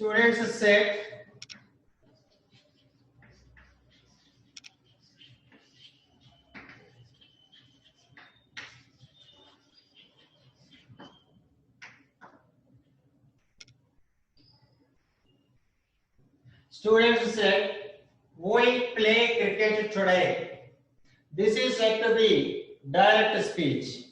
Students said, we play cricket today. This is said to be direct speech.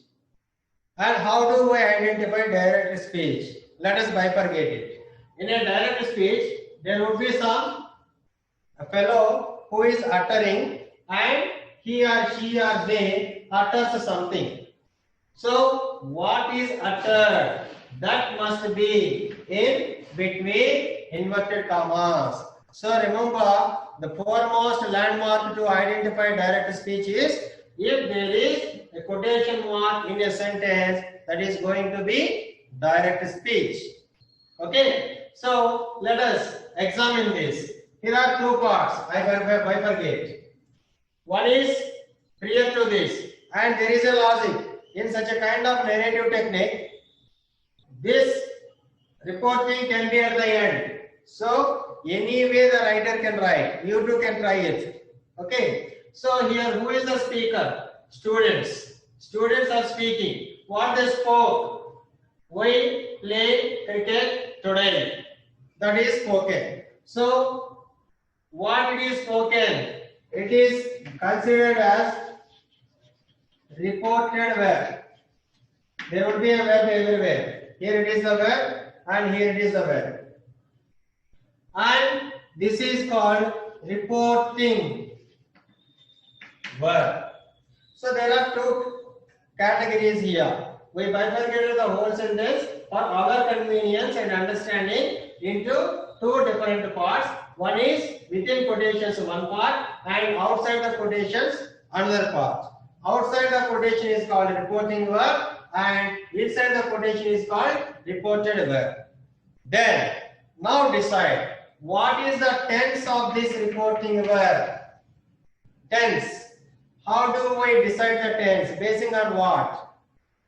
And how do we identify direct speech? Let us bifurcate it. In a direct speech, there would be a fellow who is uttering, and he or she or they utters something. So what is uttered? That must be in between inverted commas. So remember, the foremost landmark to identify direct speech is if there is a quotation mark in a sentence, that is going to be direct speech. Okay, so let us examine this. Here are two parts. I bifurcate. One is prior to this, and there is a logic. In such a kind of narrative technique, this reporting can be at the end. So any way the writer can write, you too can try it. Okay. So here, who is the speaker? Students. Students are speaking. What they spoke? We play cricket today. That is spoken. So what it is spoken? It is considered as reported verb. There would be a verb everywhere. Here it is the verb and here it is the verb. And this is called reporting verb. So there are two categories here. We bifurcated the whole sentence for our convenience and understanding into two different parts. One is within quotations one part and outside the quotations another part. Outside the quotation is called reporting verb and inside the quotation is called reported verb. Then now decide what is the tense of this reporting verb. Tense. How do we decide the tense? Basing on what?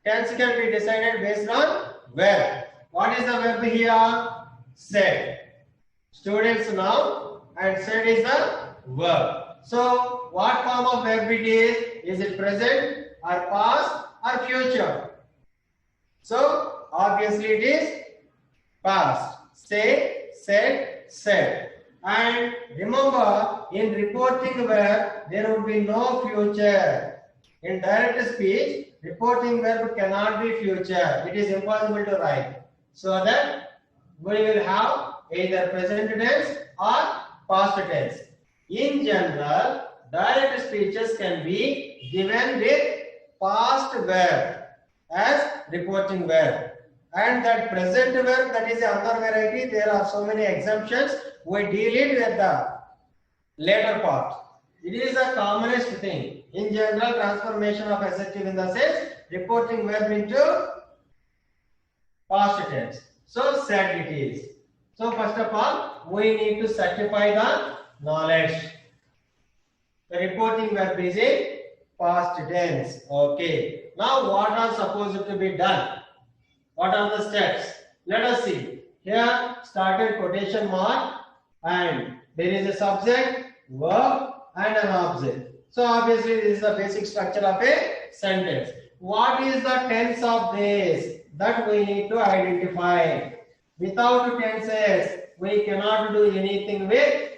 Tense can be decided based on verb. What is the verb here? Said. Students now and said is the verb. So what form of verb it is? Is it present or past or future? So obviously it is past. Say, said, said. And remember, in reporting verb, there would be no future. In direct speech, reporting verb cannot be future. It is impossible to write. So that we will have either present tense or past tense. In general, direct speeches can be given with past verb as reporting verb. And that present verb, that is another variety. There are so many exemptions. We deal it with the later part. It is the commonest thing. In general, transformation of assertive in the sense, reporting verb into past tense. So said it is. So first of all, we need to certify the knowledge. The reporting verb is in past tense. Okay. Now what are supposed to be done? What are the steps? Let us see. Here started quotation mark and there is a subject, verb and an object. So obviously this is the basic structure of a sentence. What is the tense of this? That we need to identify. Without tenses, we cannot do anything with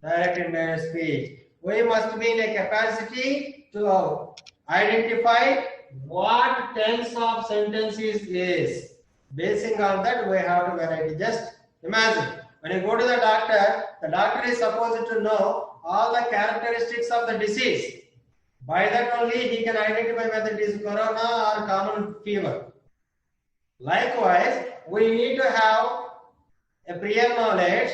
direct and indirect speech. We must be in a capacity to identify what tense of sentences is. Basing on that, we have to variety. Just imagine, when you go to the doctor is supposed to know all the characteristics of the disease. By that only he can identify whether it is corona or common fever. Likewise, we need to have a prior knowledge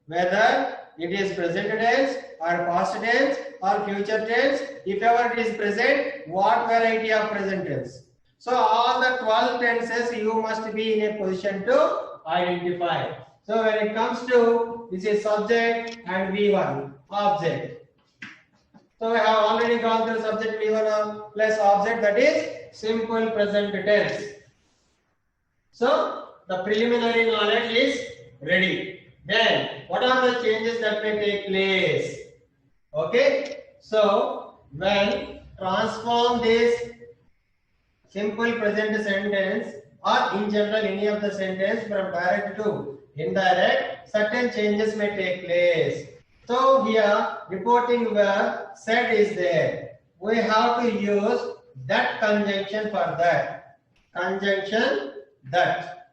whether it is present tense or past tense or future tense. If ever it is present, what variety of present tense? So all the 12 tenses you must be in a position to identify. So when it comes to this is subject and V1 object. So we have already gone through subject V1 plus object, that is simple present tense. So the preliminary knowledge is ready. Then what are the changes that may take place? Okay, so when transform this simple present sentence or in general any of the sentence from direct to indirect, certain changes may take place. So here reporting verb said is there. We have to use that conjunction for that. Conjunction that.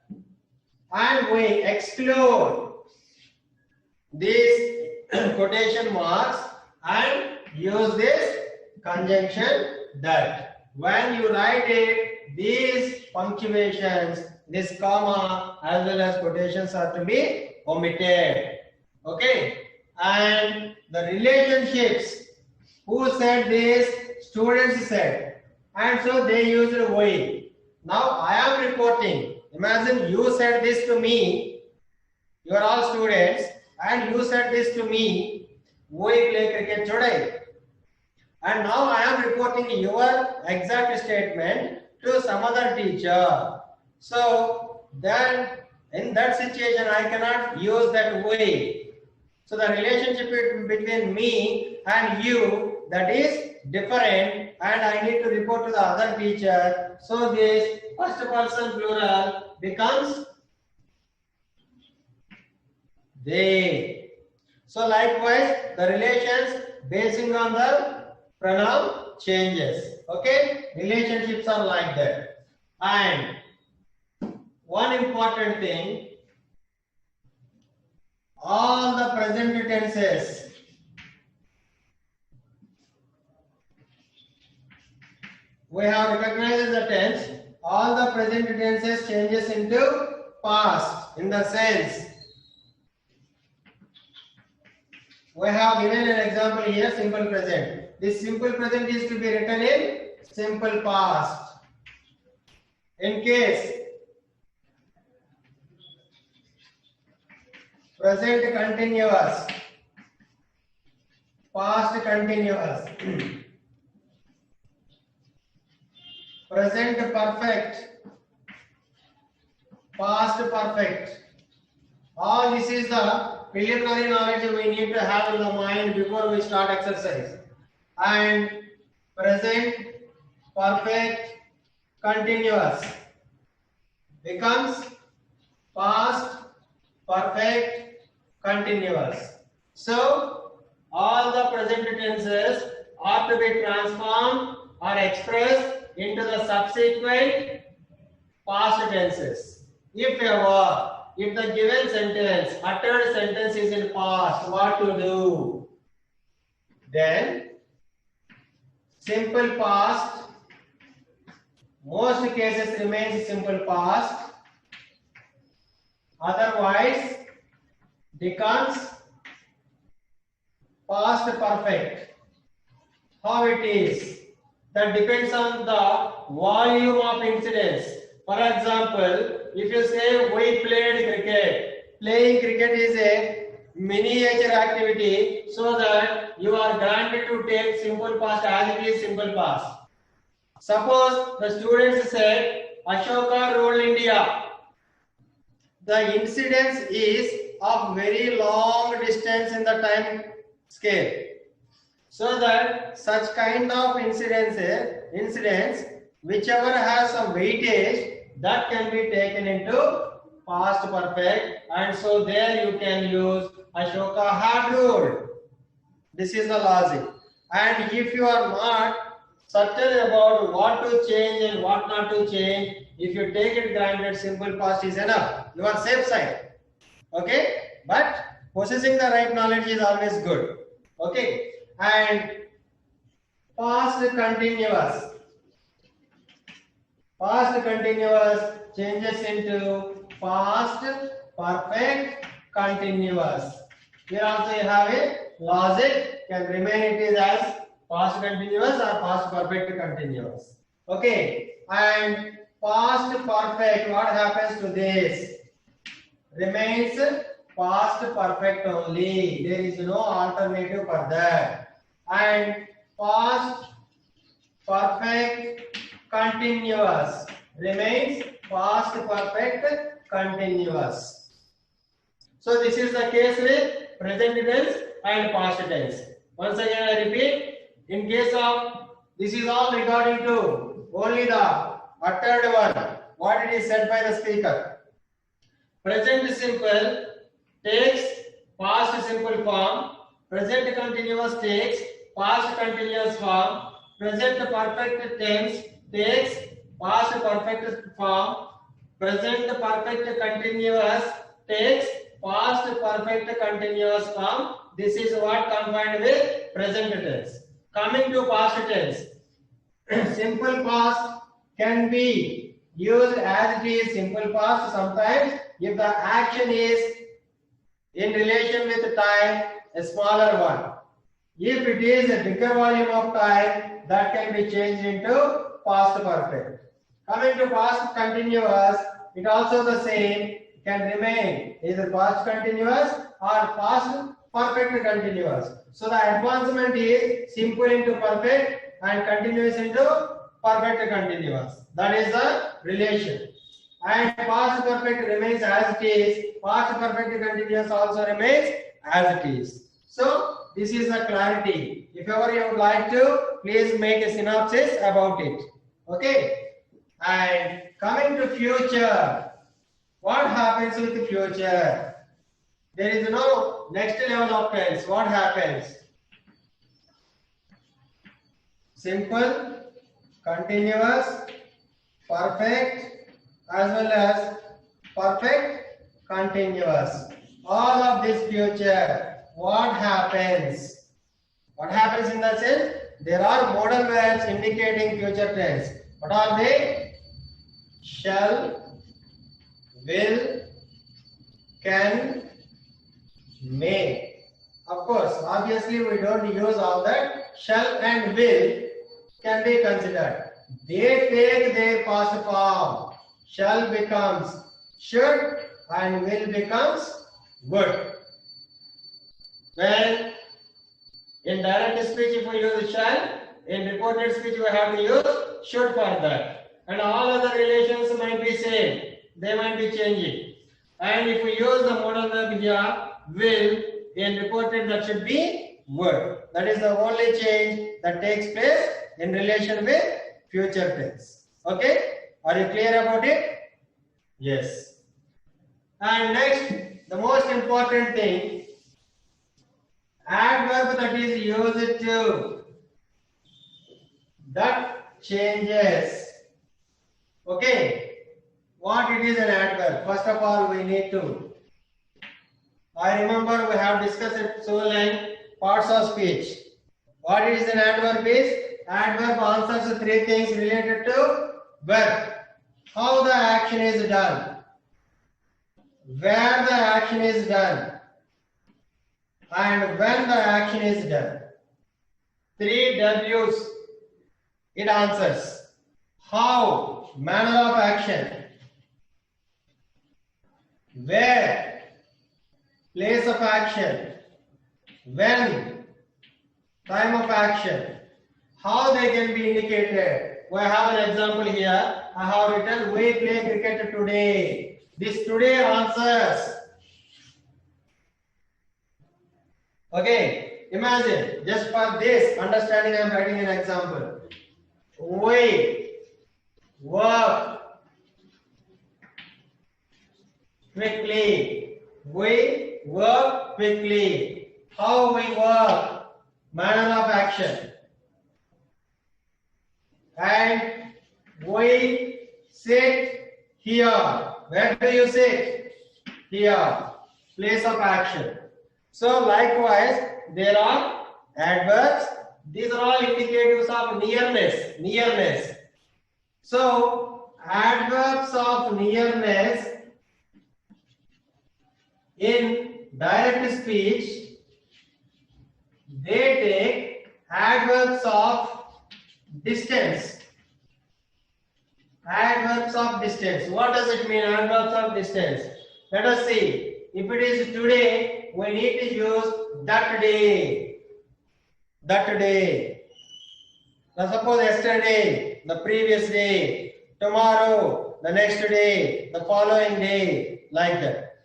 And we exclude these quotation marks and use this conjunction that. When you write it, these punctuations, this comma as well as quotations are to be omitted. Okay, and the relationships, who said this? Students said, and so they used we. Now I am reporting. Imagine you said this to me. You are all students, and you said this to me. We play cricket today. And now I am reporting your exact statement to some other teacher. So then in that situation I cannot use that we. So the relationship between me and you, that is different, and I need to report to the other teacher. So this first person plural becomes they. So likewise the relations basing on the pronoun changes. Okay, relationships are like that. And one important thing, all the present tenses we have recognized the tense. All the present tenses changes into past, in the sense we have given an example here, simple present. This simple present is to be written in simple past. In case present continuous, past continuous, present perfect, past perfect. All this is the preliminary knowledge we need to have in the mind before we start exercise. And present perfect continuous becomes past perfect continuous. So all the present tenses are to be transformed or expressed into the subsequent past tenses. If the given sentence, uttered sentence is in past, what to do? Then simple past, most cases remains simple past, otherwise becomes past perfect. How it is? That depends on the volume of incidents. For example, if you say we played cricket, playing cricket is a miniature activity, so that you are granted to take simple past as it is simple past. Suppose the students said Ashoka ruled India. The incidence is of very long distance in the time scale, so that such kind of incidents whichever has some weightage, that can be taken into past perfect, and so there you can use Ashoka had ruled. This is the logic. And if you are not certain about what to change and what not to change, if you take it granted simple past is enough. You are safe side. Okay, but possessing the right knowledge is always good. Okay, and past continuous. Past continuous changes into past perfect continuous. Here also you have a logic, can remain it is as past continuous or past perfect continuous. Okay, and past perfect, what happens to this? Remains past perfect only. There is no alternative for that. And past perfect continuous remains past perfect continuous. So this is the case with present tense and past tense. Once again I repeat, in case of, this is all regarding to only the uttered one, what it is said by the speaker. Present simple takes past simple form, present continuous takes past continuous form, present perfect tense takes past perfect form, present perfect continuous takes past perfect continuous form. This is what combined with present tense. Coming to past tense, simple past can be used as it is simple past sometimes if the action is in relation with time, a smaller one. If it is a bigger volume of time, that can be changed into past perfect. Coming to past continuous, it also the same, can remain either past continuous or past perfect continuous. So the advancement is simple into perfect and continuous into perfect continuous. That is the relation. And past perfect remains as it is, past perfect continuous also remains as it is. So this is the clarity. If ever you would like to, please make a synopsis about it. Okay. And coming to future, what happens with the future? There is no next level of tense. What happens? Simple, continuous, perfect, as well as perfect continuous. All of this future, what happens? What happens in the sense? There are modal verbs indicating future tense. What are they? Shall, will, can, may. Of course, obviously we don't use all that. Shall and will can be considered. They take their past form. Shall becomes should and will becomes would. Well, in direct speech if we use shall, in reported speech we have to use should for that. And all other relations might be same. They might be changing. And if we use the modal verb here, will, in reported that should be would. That is the only change that takes place in relation with future tense. Okay? Are you clear about it? Yes. And next, the most important thing, adverb that is used to, that changes. Okay? What it is an adverb? First of all, we need to. I remember we have discussed it so long, parts of speech. What is an adverb is? Adverb answers three things related to verb. How the action is done, where the action is done, and when the action is done. Three W's it answers. How, manner of action. Where, place of action. When, time of action. How they can be indicated. We have an example here. I have written, we play cricket today. This today answers. Okay, imagine, just for this understanding I am writing an example. We work quickly. We work quickly. How we work, manner of action. And we sit here. Where do you sit? Here. Place of action. So likewise, there are adverbs. These are all indicatives of nearness. Nearness. So adverbs of nearness in direct speech, they take adverbs of distance. Adverbs of distance. What does it mean, adverbs of distance? Let us see. If it is today, we need to use that day. That day. Now suppose yesterday, the previous day, tomorrow, the next day, the following day, like that.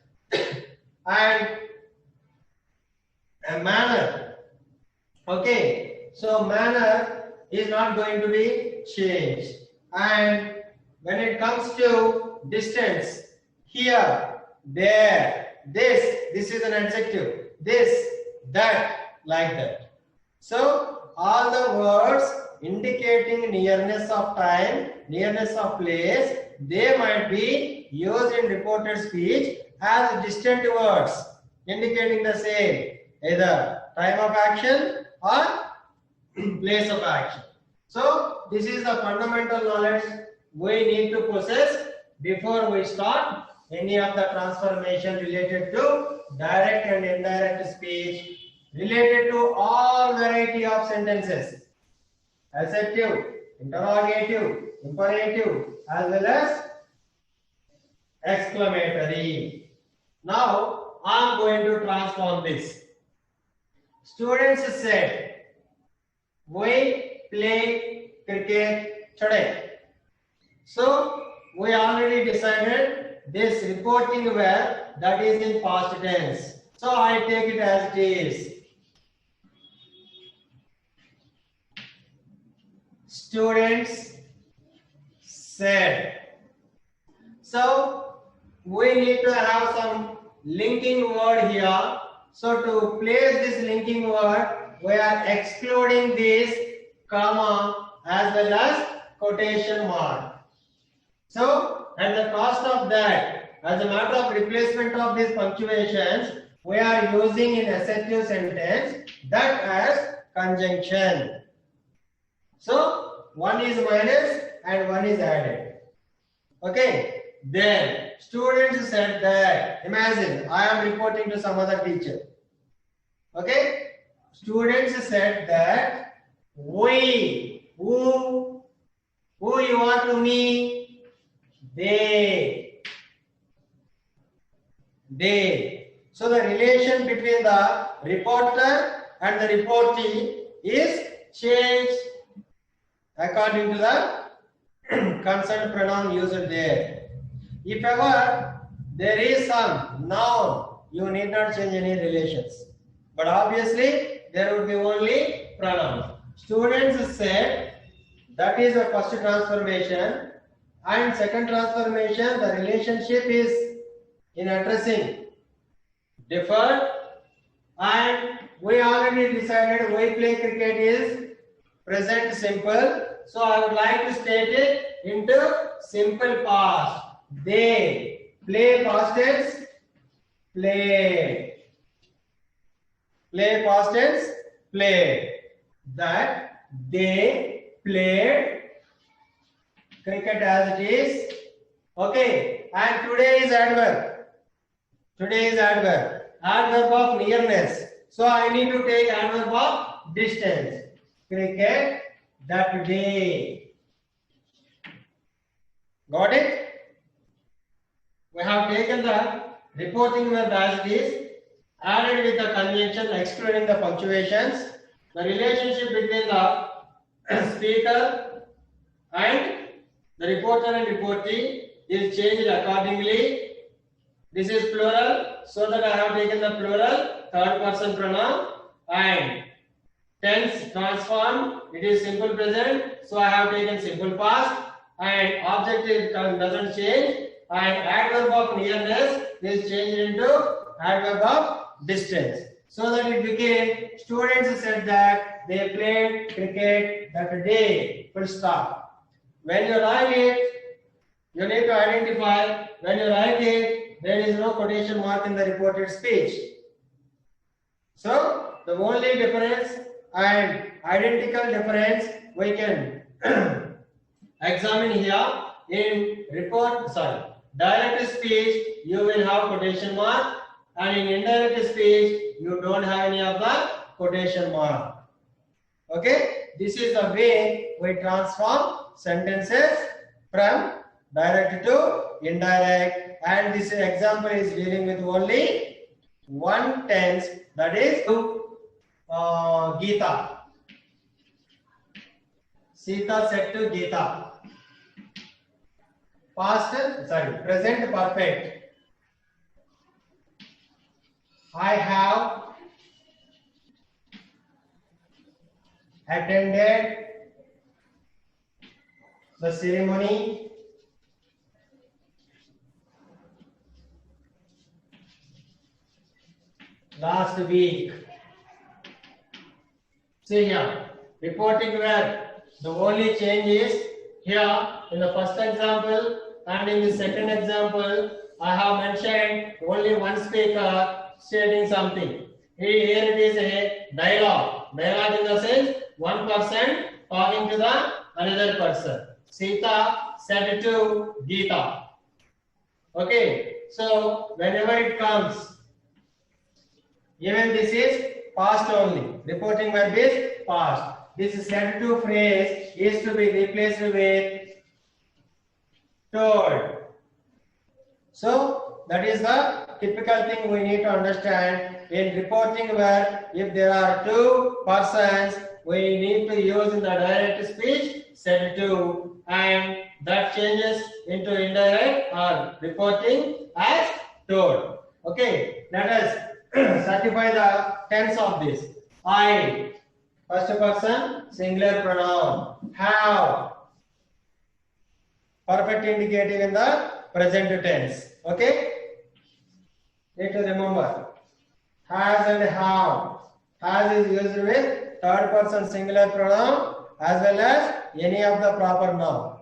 and a manner. Okay, so manner is not going to be changed. And when it comes to distance, here, there, this is an adjective, this, that, like that. So all the words indicating nearness of time, nearness of place, they might be used in reported speech as distant words indicating the same, either time of action or place of action. So this is the fundamental knowledge we need to possess before we start any of the transformation related to direct and indirect speech, related to all variety of sentences, assertive, interrogative, imperative, as well as exclamatory. Now I am going to transform this. Students said, we play cricket today. So we already decided this reporting verb that is in past tense. So I take it as it is. Students said. So we need to have some linking word here. So to place this linking word, we are excluding this comma as well as quotation mark. So at the cost of that, as a matter of replacement of these punctuations, we are using in assertive sentence that as conjunction. So one is minus and one is added. Okay. Then students said that, imagine I am reporting to some other teacher. Okay. Students said that we, who you are to me, they. So the relation between the reporter and the reportee is changed according to the concerned pronoun used there. If ever there is some noun, you need not change any relations. But obviously, there would be only pronouns. Students said that is the first transformation, and second transformation, the relationship is in addressing deferred, and we already decided we play cricket is present simple. So I would like to state it into simple past. They play past tense, play. Play past tense, play. That they played cricket as it is. Okay, and today is adverb. Today is adverb. Adverb of nearness. So I need to take adverb of distance. Cricket that day. Got it? We have taken the reporting verb as it is, added with the conjunction, excluding the punctuations. The relationship between the speaker and the reporter and reportee is changed accordingly. This is plural, so that I have taken the plural third person pronoun, and tense transformed, it is simple present, so I have taken simple past, and object doesn't change, and adverb of nearness is changed into adverb of distance. So that it became, students said that they played cricket that day, full stop. When you write it, you need to identify, when you write it, there is no quotation mark in the reported speech. So the only difference and identical difference we can examine here in direct speech you will have quotation mark, and in indirect speech you don't have any of the quotation mark. Okay, this is the way we transform sentences from direct to indirect, and this example is dealing with only one tense, that is Geeta. Sita said to Geeta. Present perfect. I have attended the ceremony last week. See here, reporting verb. The only change is here in the first example and in the second example, I have mentioned only one speaker stating something. Here it is a dialogue. Dialogue in the sense one person talking to the another person. Sita said to Geeta. Okay, so whenever it comes, even this is past only. Reporting verb is past. This said to phrase is to be replaced with told. So that is the typical thing we need to understand in reporting verb. If there are two persons, we need to use in the direct speech said to, and that changes into indirect or reporting as told. Okay, let us certify the tense of this. I, first person, singular pronoun. Have, perfect indicative in the present tense. Okay, need to remember. Has and have. Has is used with third person singular pronoun as well as any of the proper noun.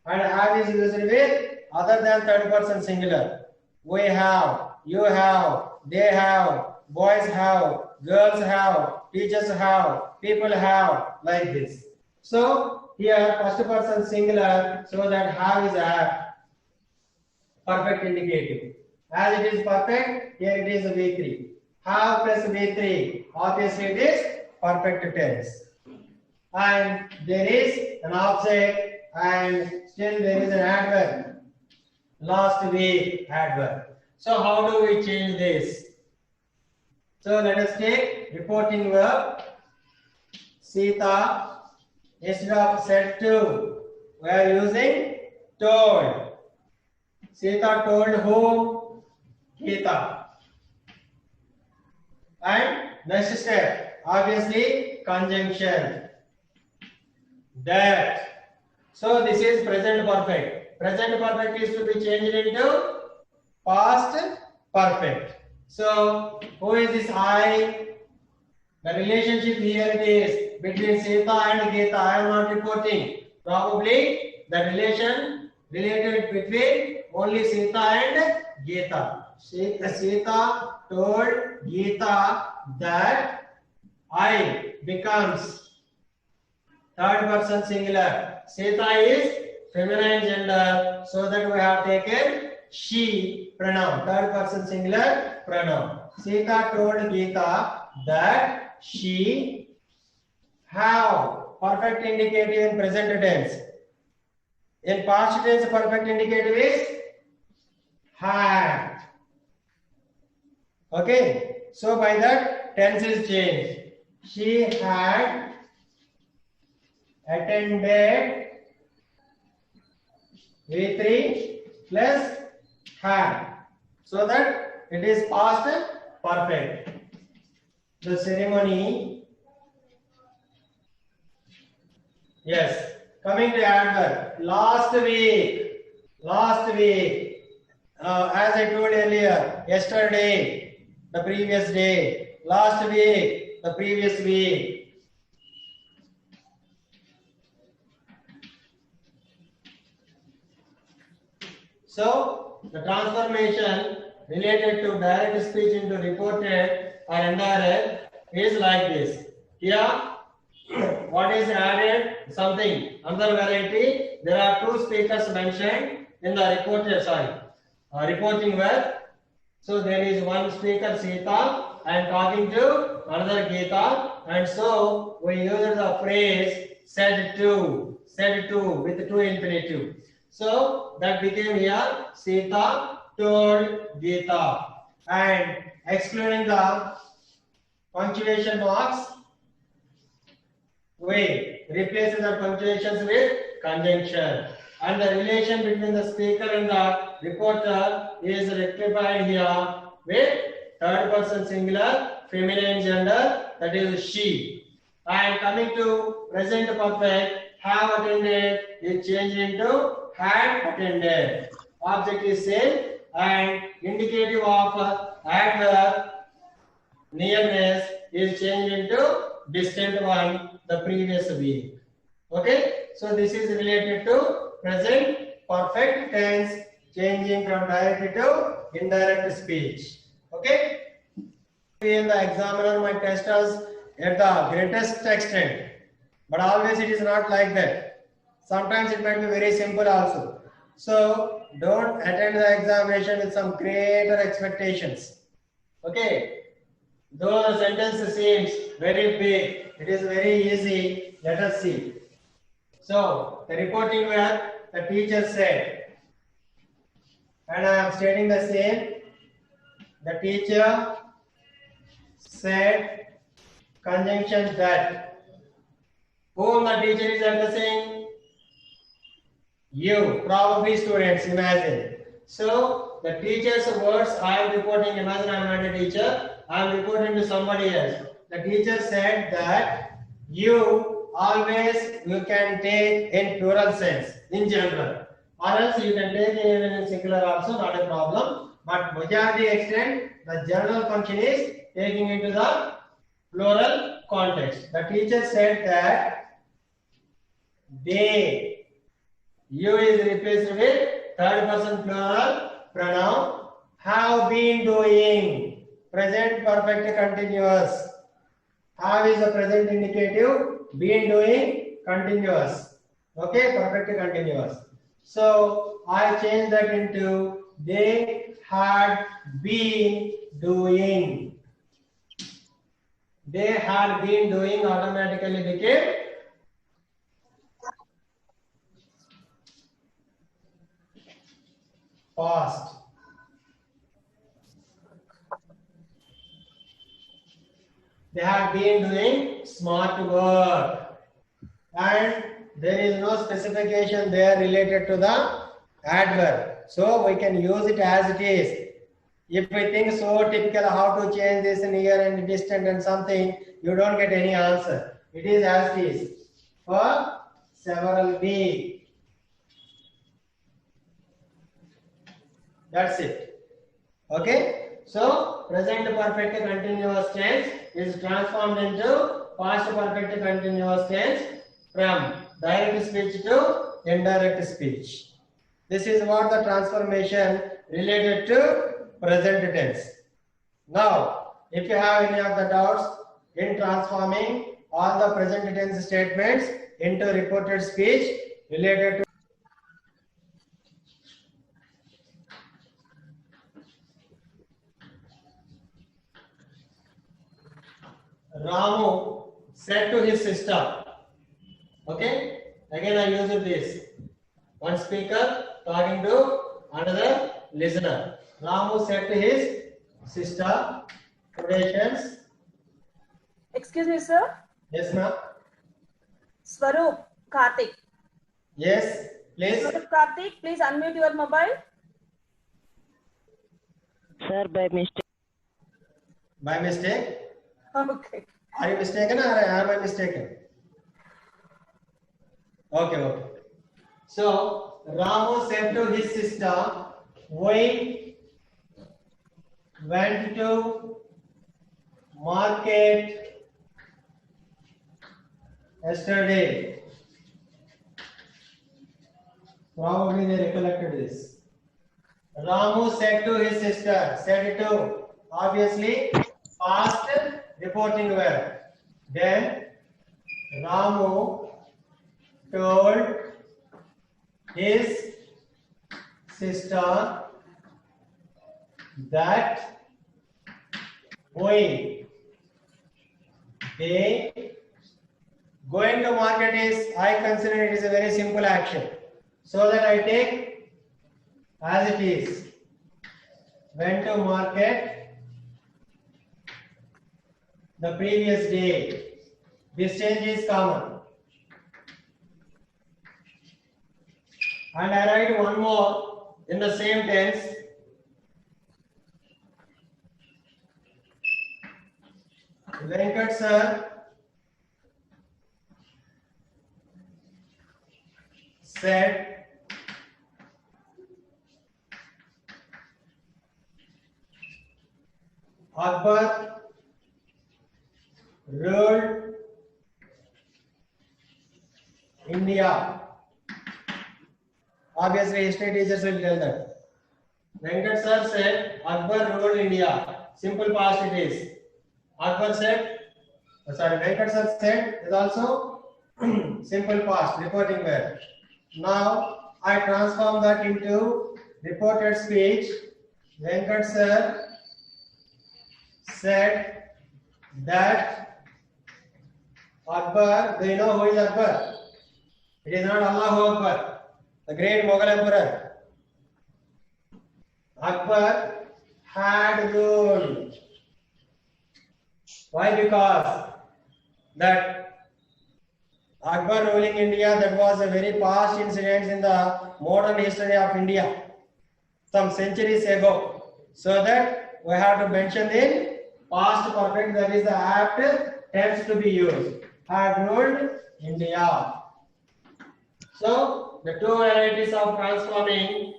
And have is used with other than third person singular. We have, you have, they have, boys have, girls have, teachers have, people have, like this. So here first person singular, so that have is a perfect indicative. As it is perfect, here it is V3. Have plus V3, obviously it is perfect tense. And there is an object and still there is an adverb. Last week adverb. So how do we change this? So let us take reporting verb. Sita, instead of said to, we are using told. Sita told whom? Geeta. And next step, obviously conjunction. That. So this is present perfect. Present perfect is to be changed into past perfect. So who is this I? The relationship here it is between Sita and Geeta. I am not reporting. Probably the relation related between only Sita and Geeta. Sita told Geeta that I becomes third person singular. Sita is feminine gender, so that we have taken she pronoun, third person singular pronoun. Sita told Geeta that she have, perfect indicative in present tense. In past tense, perfect indicative is had. Okay, so by that tense is changed. She had attended V3 plus had, so that it is past perfect. The ceremony, yes, coming to adverb. Last week, as I told earlier, yesterday, the previous day, last week, the previous week. So the transformation related to direct speech into reported or indirect is like this. Here, what is added? Something, another variety. There are two speakers mentioned in the reporting verb. So there is one speaker Sita and talking to another Geeta, and so we use the phrase said to with two infinitive. So that became here Sita told Geeta, and excluding the punctuation marks, we replace the punctuations with conjunction, and the relation between the speaker and the reporter is rectified here with third person singular, feminine gender, that is she. And coming to present perfect, have attended is changed into had attended. Object is same and indicative of adverb nearness is changed into distant one the previous week. Okay, so this is related to present perfect tense changing from direct to indirect speech. Okay, in the examiner might test us at the greatest extent, but always it is not like that. Sometimes it might be very simple also. So don't attend the examination with some greater expectations. Okay, though the sentence seems very big, it is very easy. Let us see. So the reporting where the teacher said, and I am stating the same. The teacher said conjunction that. Whom the teacher is addressing? You, probably students, imagine. So the teacher's words I am reporting, imagine I am not a teacher, I am reporting to somebody else. The teacher said that you always you can take in plural sense, in general. Or else you can take even in singular also, not a problem. But majority extent, the general function is taking into the plural context. The teacher said that they, you is replaced with third person plural pronoun, have been doing, present perfect continuous. Have is the present indicative, been doing continuous. Okay, perfect continuous. So I changed that into they had been doing. They had been doing automatically became past. They have been doing smart work, and there is no specification there related to the adverb, so we can use it as it is. If we think so typical how to change this near and distant and something, you don't get any answer. It is as it is for several weeks. That's it. Okay, so present perfect continuous tense is transformed into past perfect continuous tense from direct speech to indirect speech. This is what the transformation related to present tense. Now, if you have any of the doubts in transforming all the present tense statements into reported speech related to Ramu said to his sister. Okay, again I use this. One speaker talking to another listener. Ramu said to his sister, quotations. Excuse me, sir. Yes, ma'am. Swaroop Karthik. Yes, please. Swaroop Karthik, please unmute your mobile. Sir, by mistake. By mistake? Okay. Are you mistaken or am I mistaken? Okay. So, Ramu said to his sister, we went to market yesterday. Probably they recollected this. Ramu said to his sister, said it to, obviously, past reporting verb. Then Ramu told his sister that they going to market is, I consider it is a very simple action. So that I take as it is. Went to market the previous day. This change is common. And I write one more in the same tense. Venkat sir said Akbar ruled India. Obviously, history teachers will tell that. Venkat sir said Akbar ruled India. Simple past it is. Akbar said, Venkat sir said is also simple past, reporting verb. Now I transform that into reported speech. Venkat sir said that Akbar, do you know who is Akbar? It is not Allahu Akbar, the great Mughal emperor. Akbar had ruled. Why? Because that Akbar ruling India, that was a very past incident in the modern history of India, some centuries ago. So that we have to mention in past perfect, that is the apt tense to be used. Had ruled India. So the two varieties of transforming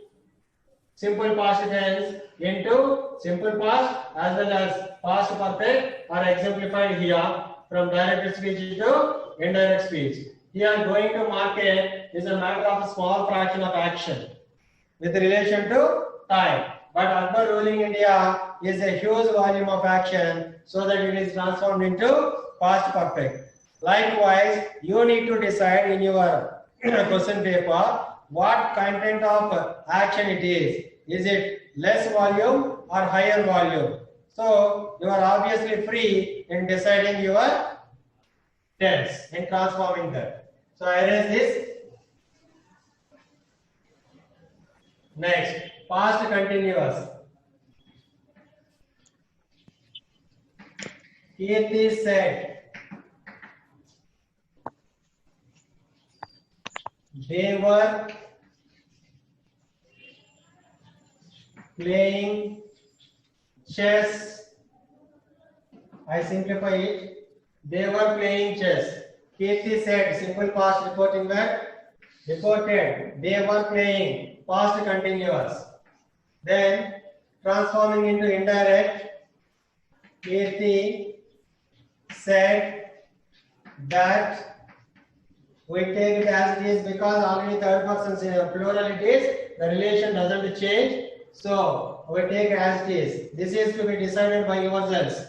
simple past tense into simple past as well as past perfect are exemplified here from direct speech to indirect speech. Here going to market is a matter of a small fraction of action with relation to time. But Akbar ruling India is a huge volume of action, so that it is transformed into past perfect. Likewise, you need to decide in your question paper what content of action it is. Is it less volume or higher volume? So you are obviously free in deciding your tense in transforming that. So I erase this. Next, past continuous. Kirti said they were playing chess. I simplify it. They were playing chess. Kirti said, simple past reporting verb. Reported. They were playing. Past continuous. Then transforming into indirect. Kirti said that we take it as it is because already third person plural it is. The relation doesn't change. So we take it as it is. This is to be decided by yourselves.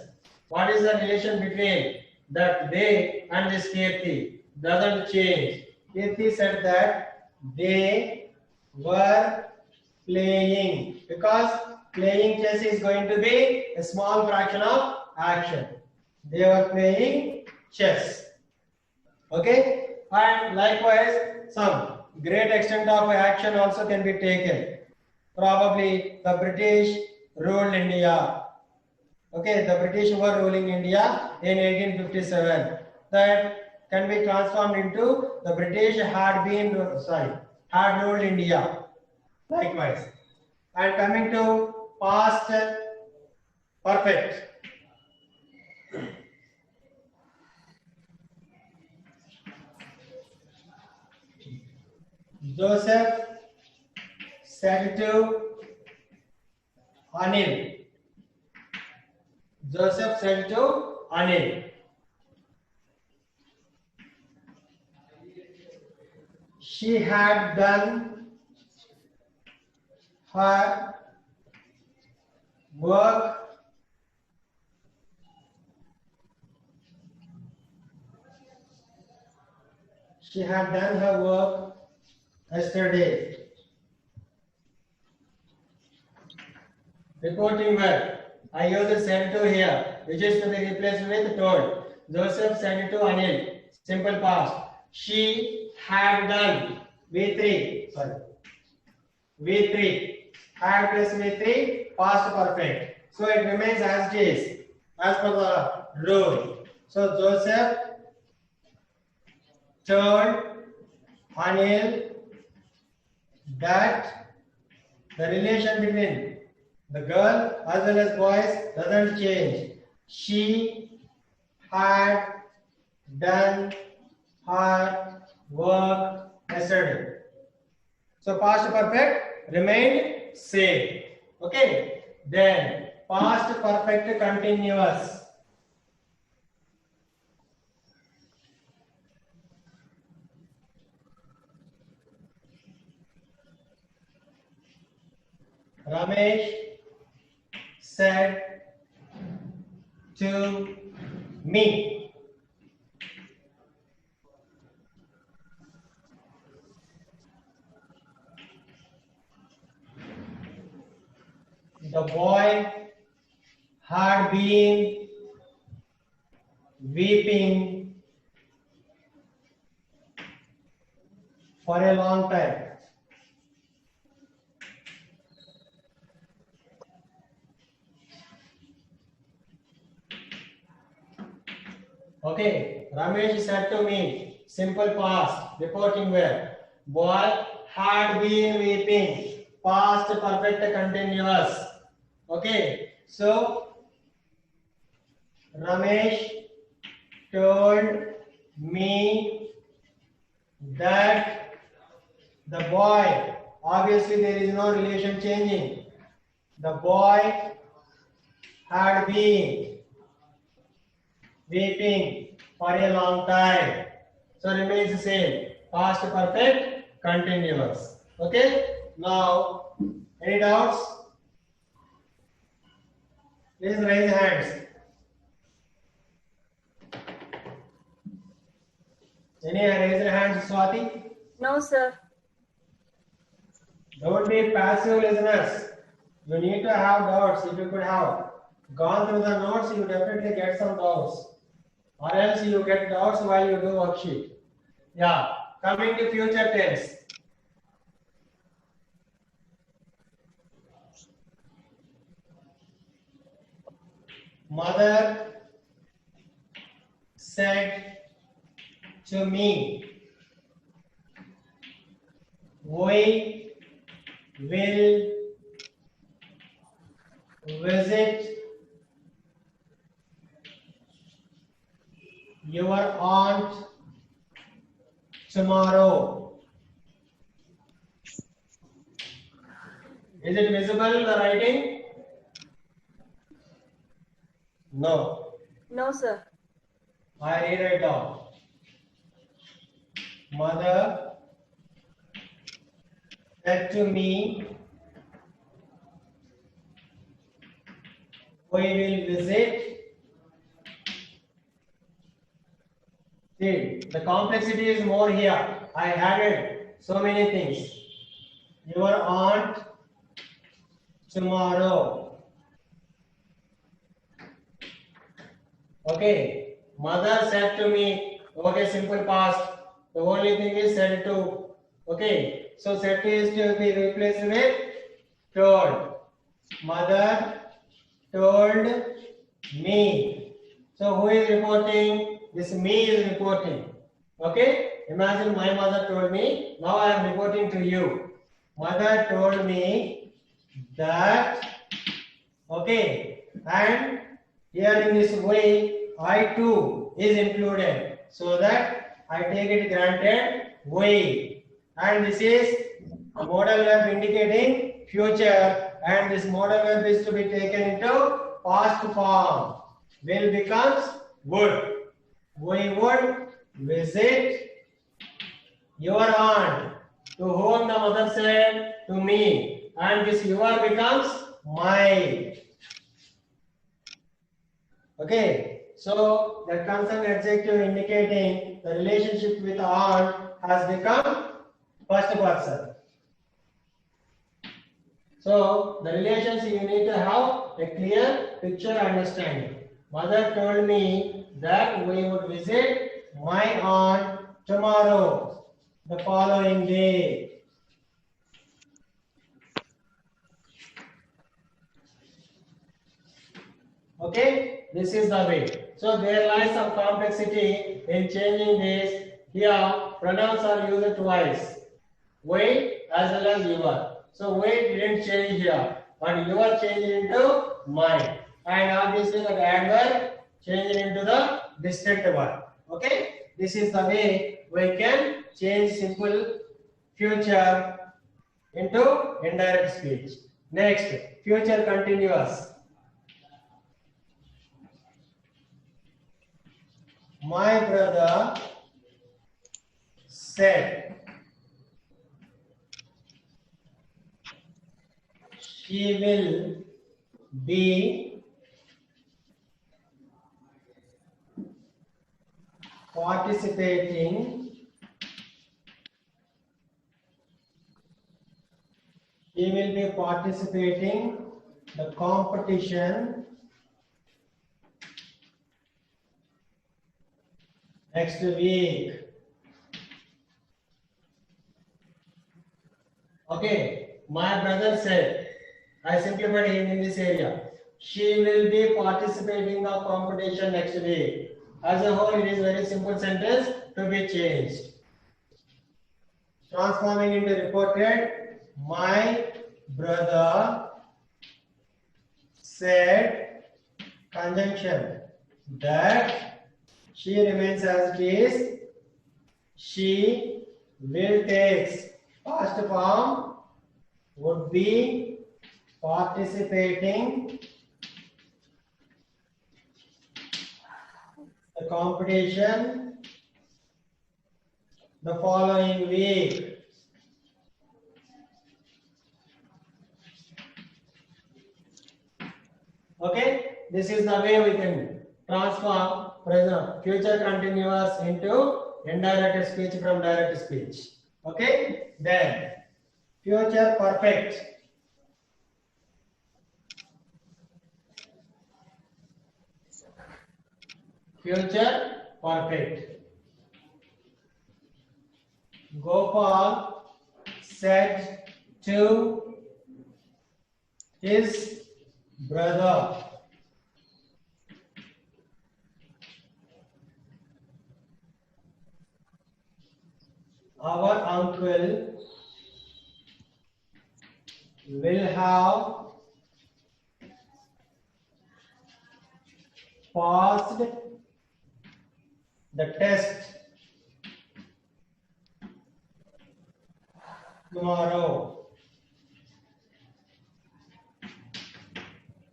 What is the relation between that they and this Kirti? Doesn't change. Kirti said that they were playing, because playing chess is going to be a small fraction of action. They were playing chess. Okay? And likewise, some great extent of action also can be taken. Probably the British ruled India. Okay, the British were ruling India in 1857. That can be transformed into the British had ruled India. Likewise. And coming to past perfect. Joseph said to Anil. Joseph said to Anil, she had done her work yesterday. Reporting verb. I use the said to here, which is to be replaced with told. Joseph said to Anil. Simple past. She had done. V3. Had plus V3. Past perfect. So it remains as it is, as per the rule. So Joseph told Anil that the relation between the girl as well as boys doesn't change. She had done her work yesterday. So past perfect remained same. Okay. Then past perfect continuous. Ramesh said to me. The boy had been weeping for a long time. Okay, Ramesh said to me, simple past, reporting where. Boy had been weeping, past perfect continuous. Okay, so Ramesh told me that the boy, obviously there is no relation changing. The boy had been weeping for a long time. So remains the same. Past perfect continuous. Okay. Now, any doubts? Please raise hands. Any raise your hands, Swati? No, sir. Don't be passive listeners. You need to have doubts. If you could have gone through the notes, you definitely get some doubts. Or else you get doubts while you do worksheet. Yeah. Coming to future tense. Mother said to me, we will visit your aunt tomorrow. Is it visible, the writing? No. No, sir. I read it down. Mother said to me, we will visit. See, the complexity is more here. I added so many things. Your aunt tomorrow. Okay. Mother said to me, okay, simple past. The only thing is said to. Okay. So said to is to be replaced with told. Mother told me. So who is reporting? This me is reporting. Okay. Imagine my mother told me. Now I am reporting to you. Mother told me that. Okay. And here in this way, I too is included. So that I take it granted we. And this is a modal verb indicating future. And this modal verb is to be taken into past form. Will becomes would. We would visit your aunt. To whom the mother said? To me. And this your becomes my. Okay. So that concerned adjective indicating the relationship with aunt has become first person. So the relations you need to have a clear picture understanding. Mother told me that we would visit my aunt tomorrow, the following day. Okay, this is the way. So there lies some complexity in changing this. Here, pronouns are used twice. We as well as your. So we didn't change here, but your changed into mine. And obviously the adverb changed into the distant one. Okay, this is the way we can change simple future into indirect speech. Next, future continuous. My brother said she will be participating the competition next week. Okay, my brother said, I simplified him in this area. She will be participating in the competition next week. As a whole, it is very simple sentence to be changed. Transforming into reported, my brother said conjunction that she remains as it is. She will takes past form would be participating the competition the following week. Okay, this is the way we can transform present future continuous into indirect speech from direct speech. Okay, then future perfect. Future perfect. Gopal said to his brother, our uncle will have passed the test tomorrow.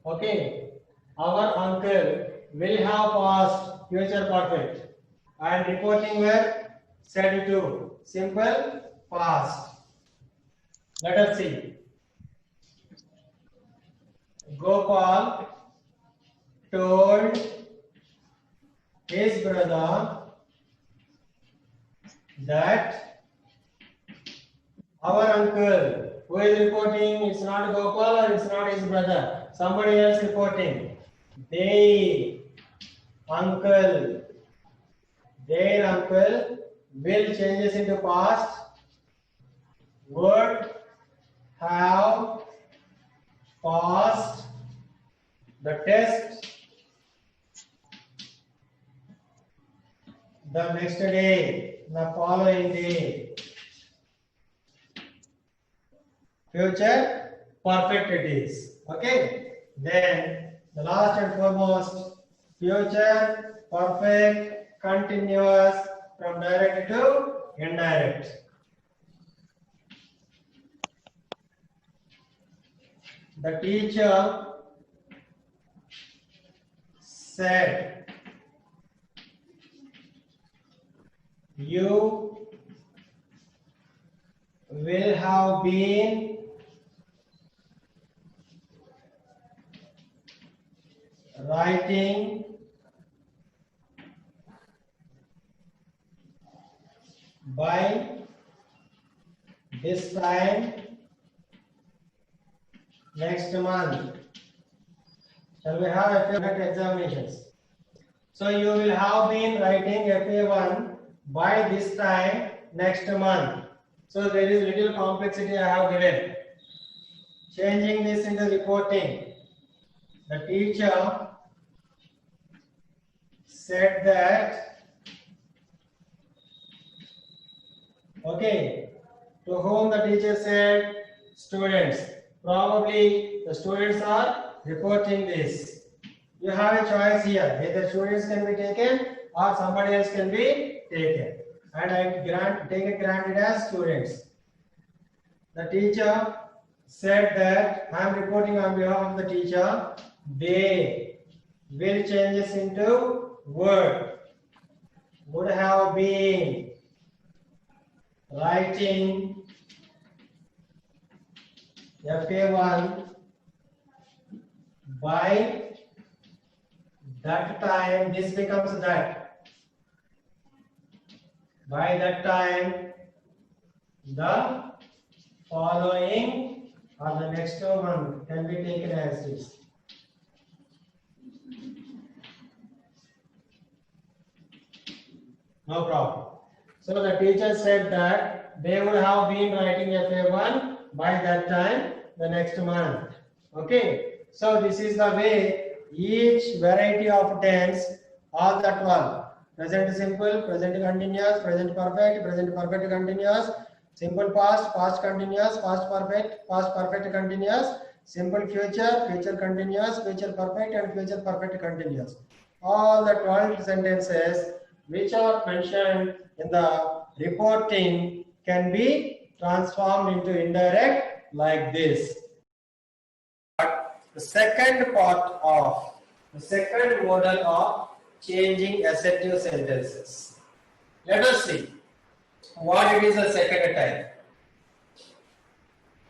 Okay, our uncle will have passed future perfect and reporting verb said to simple past. Let us see. Gopal told his brother that our uncle, who is reporting, it's not Gopal or it's not his brother, somebody else reporting. Their uncle will changes into past, would have passed the test the next day, the following day. Future perfect it is. Okay, then the last and foremost, future perfect continuous from direct to indirect. The teacher said, you will have been writing by this time next month. Shall we have FA examinations? So you will have been writing FA1 by this time next month. So there is little complexity I have given. Changing this into reporting. The teacher said that, okay, to whom the teacher said? Students. Probably the students are reporting this. You have a choice here. Either students can be taken or somebody else can be taken. And I take it granted as students. The teacher said that I am reporting on behalf of the teacher. They will changes into would have been writing FA1 by that time. This becomes that. By that time, the following or the next one can be taken as this. No problem. So the teacher said that they would have been writing FA1 by that time, the next month. Okay. So this is the way each variety of tense, all that one. Present simple, present continuous, present perfect continuous, simple past, past continuous, past perfect continuous, simple future, future continuous, future perfect and future perfect continuous. All the 12 sentences which are mentioned in the reporting can be transformed into indirect like this. The second part of the second model of changing assertive sentences. Let us see what it is the second type.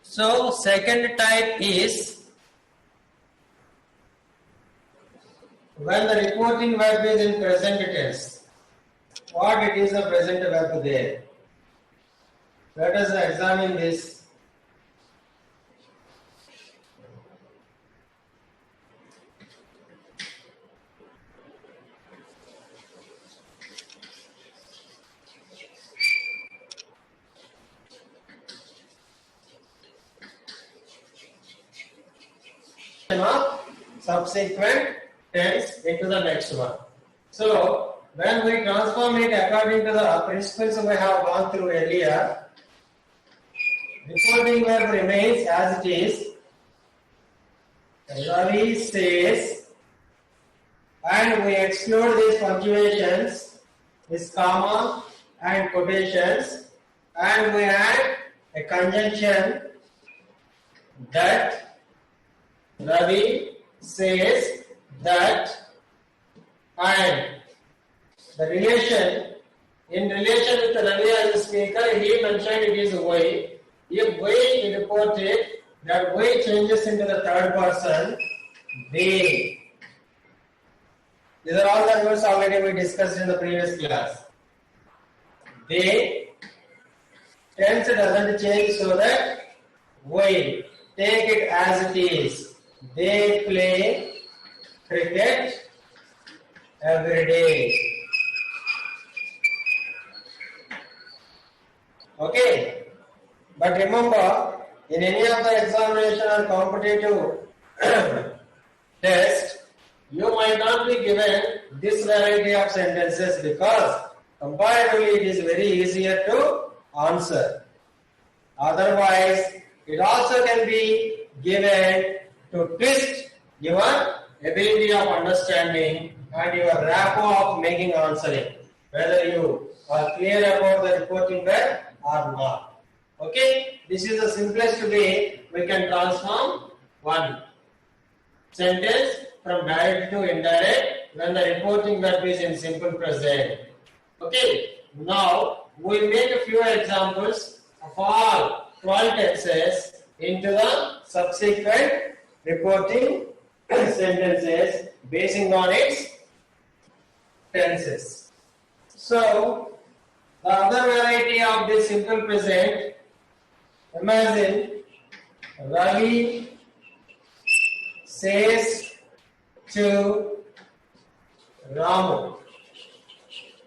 So second type is when the reporting verb is in present tense. What it is the present verb there? Let us examine this. Of subsequent tense into the next one. So when we transform it according to the principles we have gone through earlier, reporting verb remains as it is. Ravi says, and we exclude these punctuations, this comma and quotations, and we add a conjunction that Ravi says that, and the relation, in relation with Ravi as a speaker, he mentioned it is we. If we reported, that we changes into the third person, they. These are all the rules already we discussed in the previous class. They, tense doesn't change so that we take it as it is. They play cricket every day. Okay. But remember, in any of the examination or competitive test, you might not be given this variety of sentences because comparatively it is very easier to answer. Otherwise, it also can be given to twist your ability of understanding and your rapport of making answering, whether you are clear about the reporting verb or not. Okay, this is the simplest way we can transform one sentence from direct to indirect when the reporting verb is in simple present. Okay, now we make a few examples of all 12 tenses into the subsequent reporting sentences basing on its tenses. So, the other variety of this simple present, imagine Ravi says to Ramu.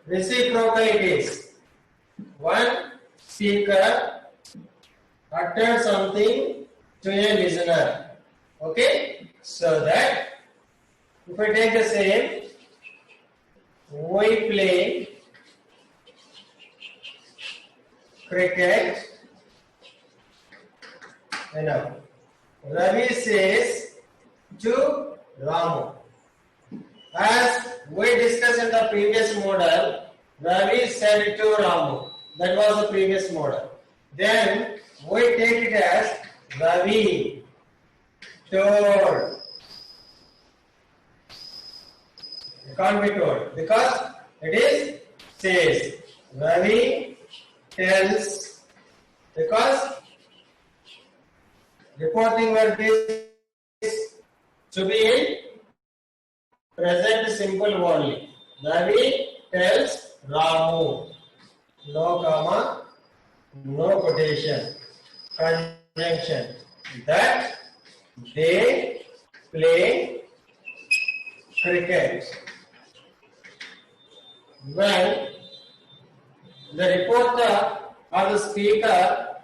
Reciprocal it is. One speaker utters something to a listener. Okay, so that if I take the same, we play cricket. Enough. Ravi says to Ramu. As we discussed in the previous model, Ravi said to Ramu. That was the previous model. Then we take it as Ravi told. It can't be told because it is says. Ravi tells because reporting verb is to be in present simple only. Ravi tells Ramu. No comma, no quotation. Conjunction. That they play cricket. When the reporter or the speaker,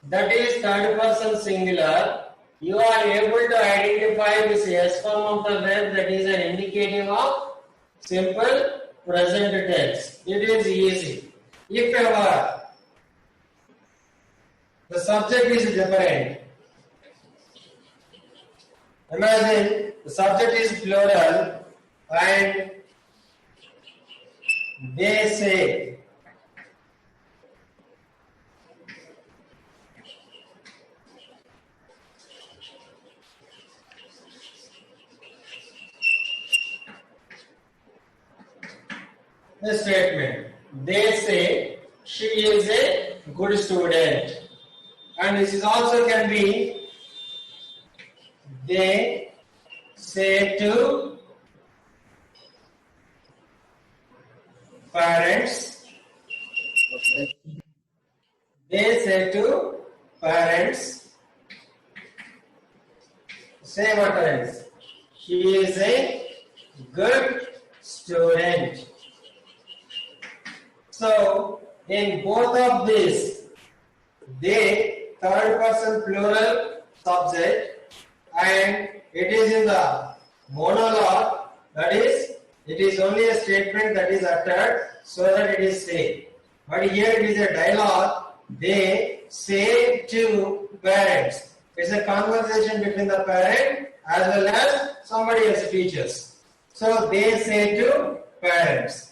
that is third person singular, you are able to identify this S form of the verb that is an indicative of simple present tense. It is easy. If ever the subject is different, imagine the subject is plural and they say. The statement. They say she is a good student. And this is also can be they say to parents. They say to parents. Say what else? She is a good student. So, in both of these, they third person plural subject and it is in the monologue, that is, it is only a statement that is uttered so that it is said. But here it is a dialogue, they say to parents. It's a conversation between the parent as well as somebody else teaches. So, they say to parents.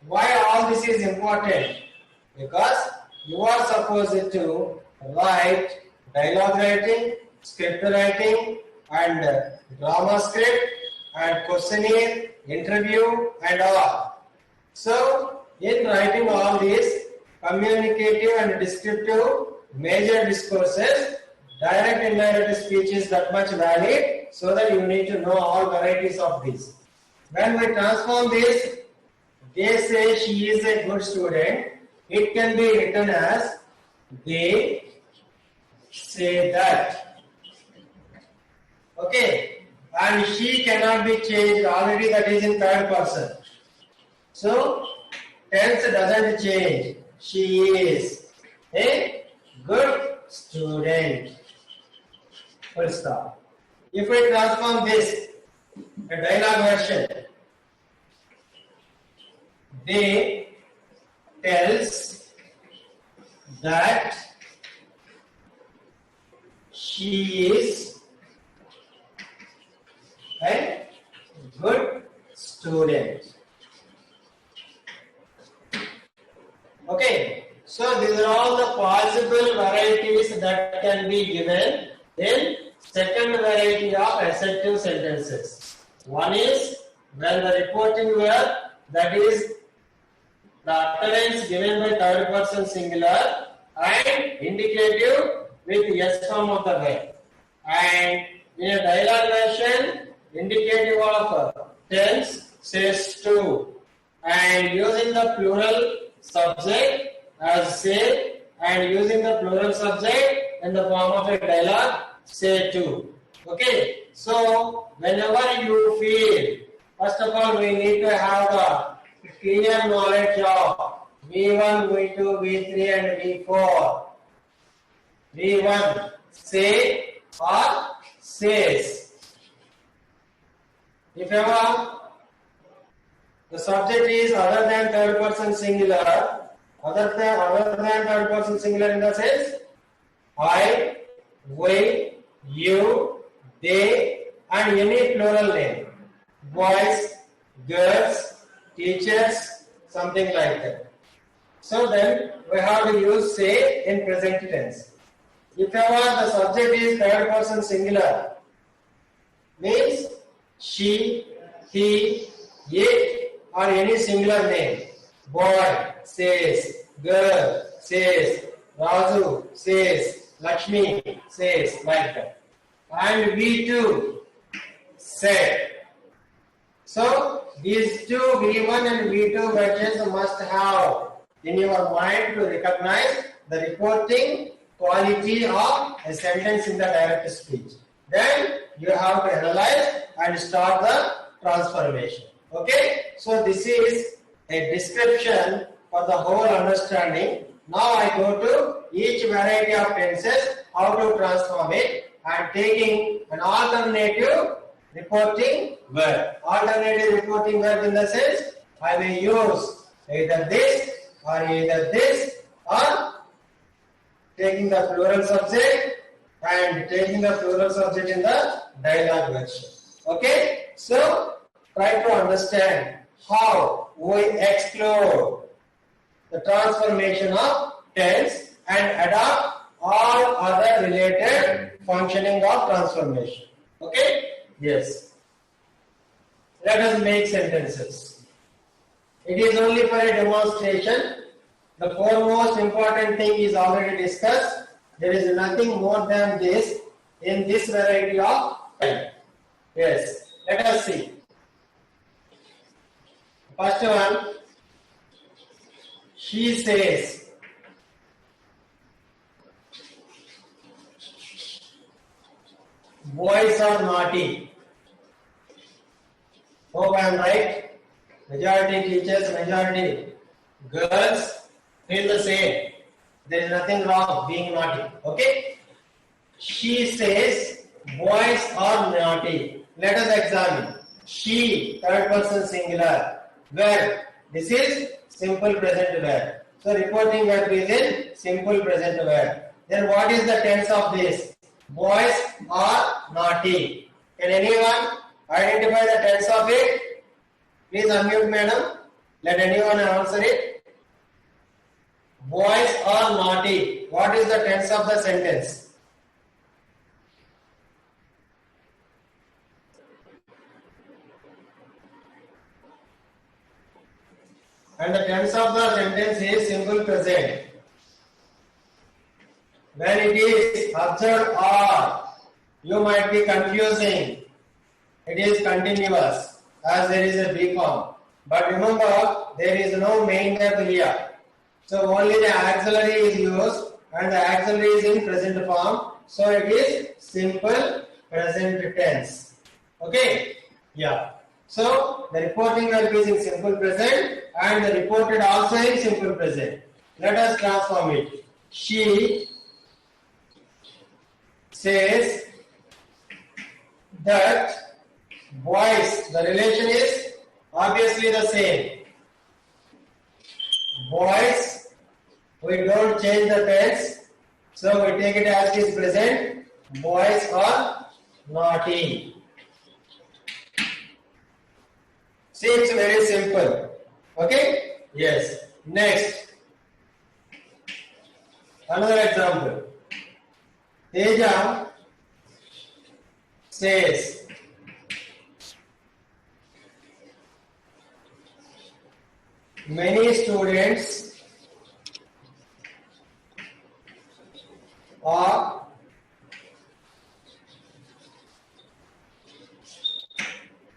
Why all this is important? Because you are supposed to write dialogue writing, script writing, and drama script, and questionnaire, interview, and all. So, in writing all these communicative and descriptive major discourses, direct and indirect speech is that much valid, so that you need to know all varieties of these. When we transform this, they say she is a good student, it can be written as they say that. Okay, and she cannot be changed, already that is in third person. So, tense doesn't change. She is a good student. Full stop. If we transform this, a dialogue version, they tells that she is a good student. Okay, so these are all the possible varieties that can be given in second variety of assertive sentences. One is when the reporting verb, that is the utterance given by third person singular and indicative with S form of the verb. And in a dialogue version, indicative of tense says to, and using the plural subject as say, and using the plural subject in the form of a dialogue say to. Okay, so whenever you feel, first of all we need to have the clear knowledge of V1, V2, V3 and V4. V1 say or says. If ever the subject is other than third person singular, other than third person singular in the sense I, we, you, they, and any plural name, boys, girls, teachers, something like that. So then we have to use say in present tense. If ever the subject is third person singular, means she, he, it, or any singular name. Boy says, girl says, Raju says, Lakshmi says, like that. And we too said. So these two V1 and V2 versions must have in your mind to recognize the reporting quality of a sentence in the direct speech. Then you have to analyze and start the transformation. Okay? So this is a description for the whole understanding. Now I go to each variety of tenses, how to transform it, and taking an alternative reporting verb. Alternative reporting verb in the sense, I will use either this or taking the plural subject and taking the plural subject in the dialogue version. Okay? So, try to understand how we explore the transformation of tense and adopt all other related functioning of transformation. Okay? Yes. Let us make sentences. It is only for a demonstration. The foremost important thing is already discussed. There is nothing more than this in this variety of type. Yes. Let us see. First one. She says. Boys are naughty. Hope I am right. Majority teachers, majority girls feel the same. There is nothing wrong being naughty. Okay? She says boys are naughty. Let us examine. She, third person singular. Verb. This is simple present verb. So reporting verb is in simple present verb. Then what is the tense of this? Boys are naughty. Can anyone identify the tense of it? Please unmute, madam. Let anyone answer it. Boys are naughty. What is the tense of the sentence? And the tense of the sentence is simple present. When it is observed or, you might be confusing. It is continuous as there is a B form. But remember, there is no main verb here. So only the auxiliary is used and the auxiliary is in present form. So it is simple present tense. Okay? Yeah. So the reporting verb is in simple present and the reported also in simple present. Let us transform it. She says that boys, the relation is obviously the same. Boys, we don't change the tense, so we take it as it is present. Boys are naughty. See, it's very simple. Okay? Yes. Next. Another example. Teja says, many students are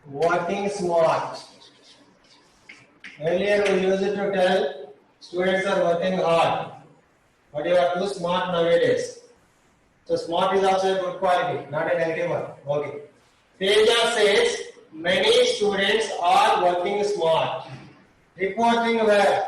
working smart. Earlier we used to tell students are working hard, but you are too smart nowadays. So smart is also a good quality, not a negative one. Okay. Teja says many students are working smart. Reporting verb.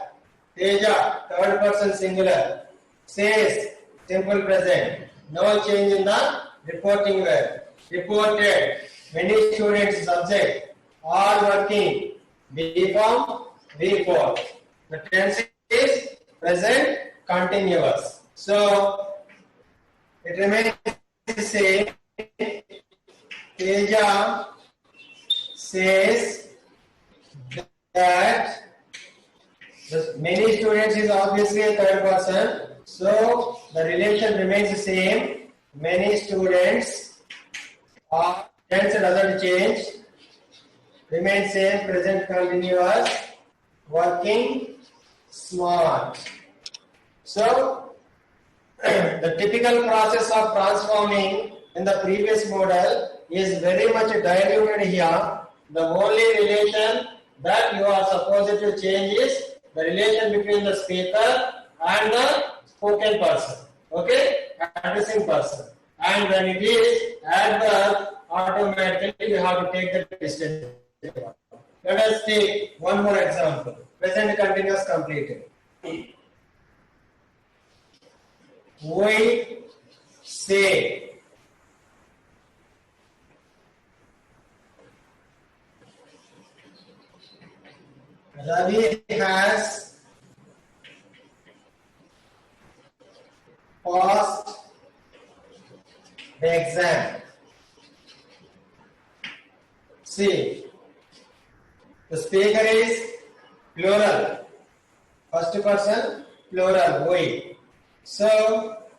Teja, third person singular. Says, simple present. No change in the reporting verb. Reported. Many students subject are working. B form, V form. The tense is present continuous. So it remains the same. Teja says that the many students is obviously a third person, so the relation remains the same. Many students are tense doesn't change, remain same, present continuous, working smart. So the typical process of transforming in the previous model is very much diluted here. The only relation that you are supposed to change is the relation between the speaker and the spoken person, okay, addressing person. And when it is adverb, automatically you have to take the distance. Let us take one more example. Present continuous completed. We say Ravi has passed the exam. See, the speaker is plural, first person plural, we. So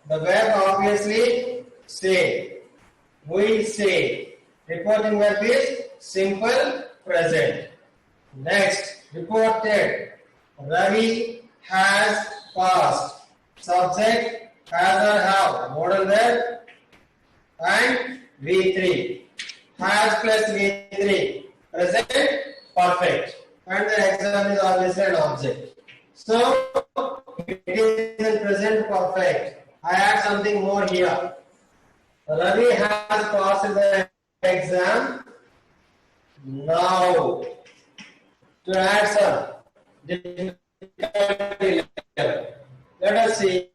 the verb obviously say, we say. Reporting verb is simple present. Next, reported. Ravi has passed. Subject has or have. Modal verb and V3. Has plus V3. Present perfect. And the exam is obviously an object. So it is in present perfect. I add something more here. Ravi has passed the exam. Now, to add some difficulty level, let us see.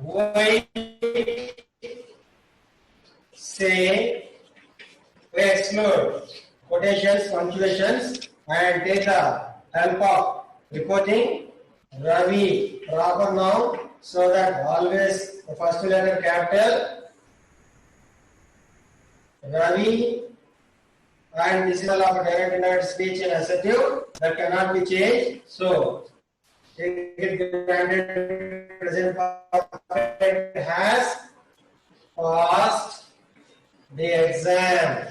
We say, we exclude quotations, punctuations, and take the help of reporting. Ravi, proper noun, so that always the first letter capital. Ravi, and this is all of direct indirect speech and assertive that cannot be changed. So, take it granted present perfect has passed the exam.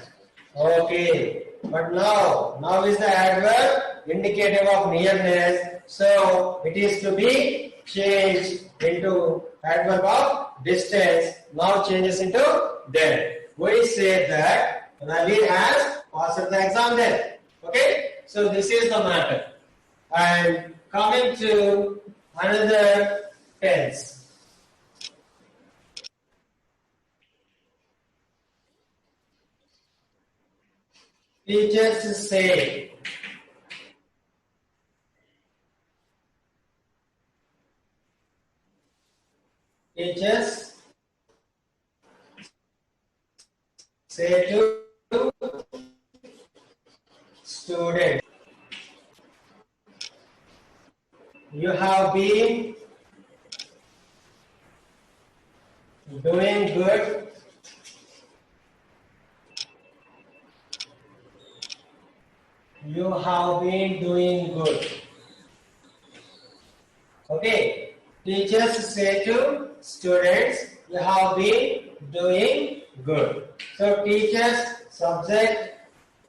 Okay, but now is the adverb indicative of nearness. So it is to be changed into adverb of distance. Now changes into then. We say that Ravi has passed the exam then. Okay, so this is the matter. And coming to another tense. Teachers say. Teachers say to student, you have been doing good. You have been doing good. Okay. Teachers say to students, you have been doing good. So teachers, subject,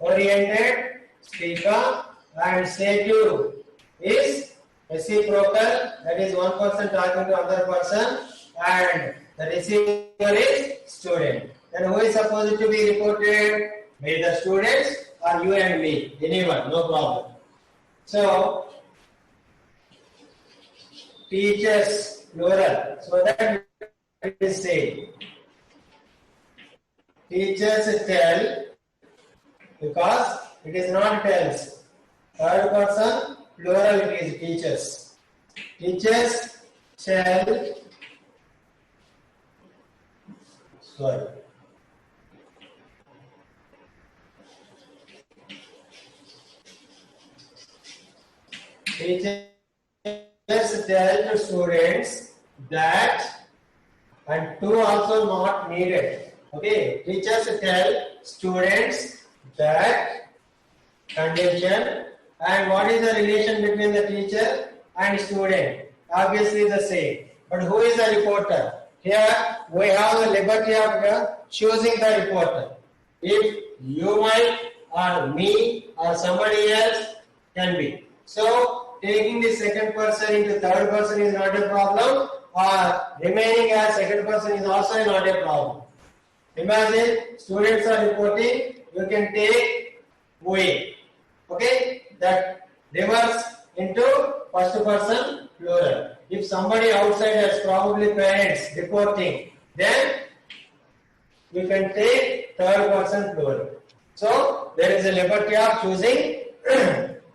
oriented, speaker, and say to is reciprocal, that is one person talking to other person, and the receiver is student. Then who is supposed to be reported? Maybe the students or you and me, anyone, no problem. So teachers, plural, so that we say teachers tell, because it is not tells. Third person, plural, it is teachers. Teachers tell, sorry. Teachers tell to students that, and to also not needed. Okay, teachers tell students that condition And what is the relation between the teacher and student? Obviously the same. But who is the reporter? Here we have the liberty of choosing the reporter. If you might or me or somebody else can be. So taking the second person into third person is not a problem, or remaining as second person is also not a problem. Imagine students are reporting, you can take we. Okay, that reverse into first person plural. If somebody outside has probably parents reporting, then you can take third person plural. So there is a liberty of choosing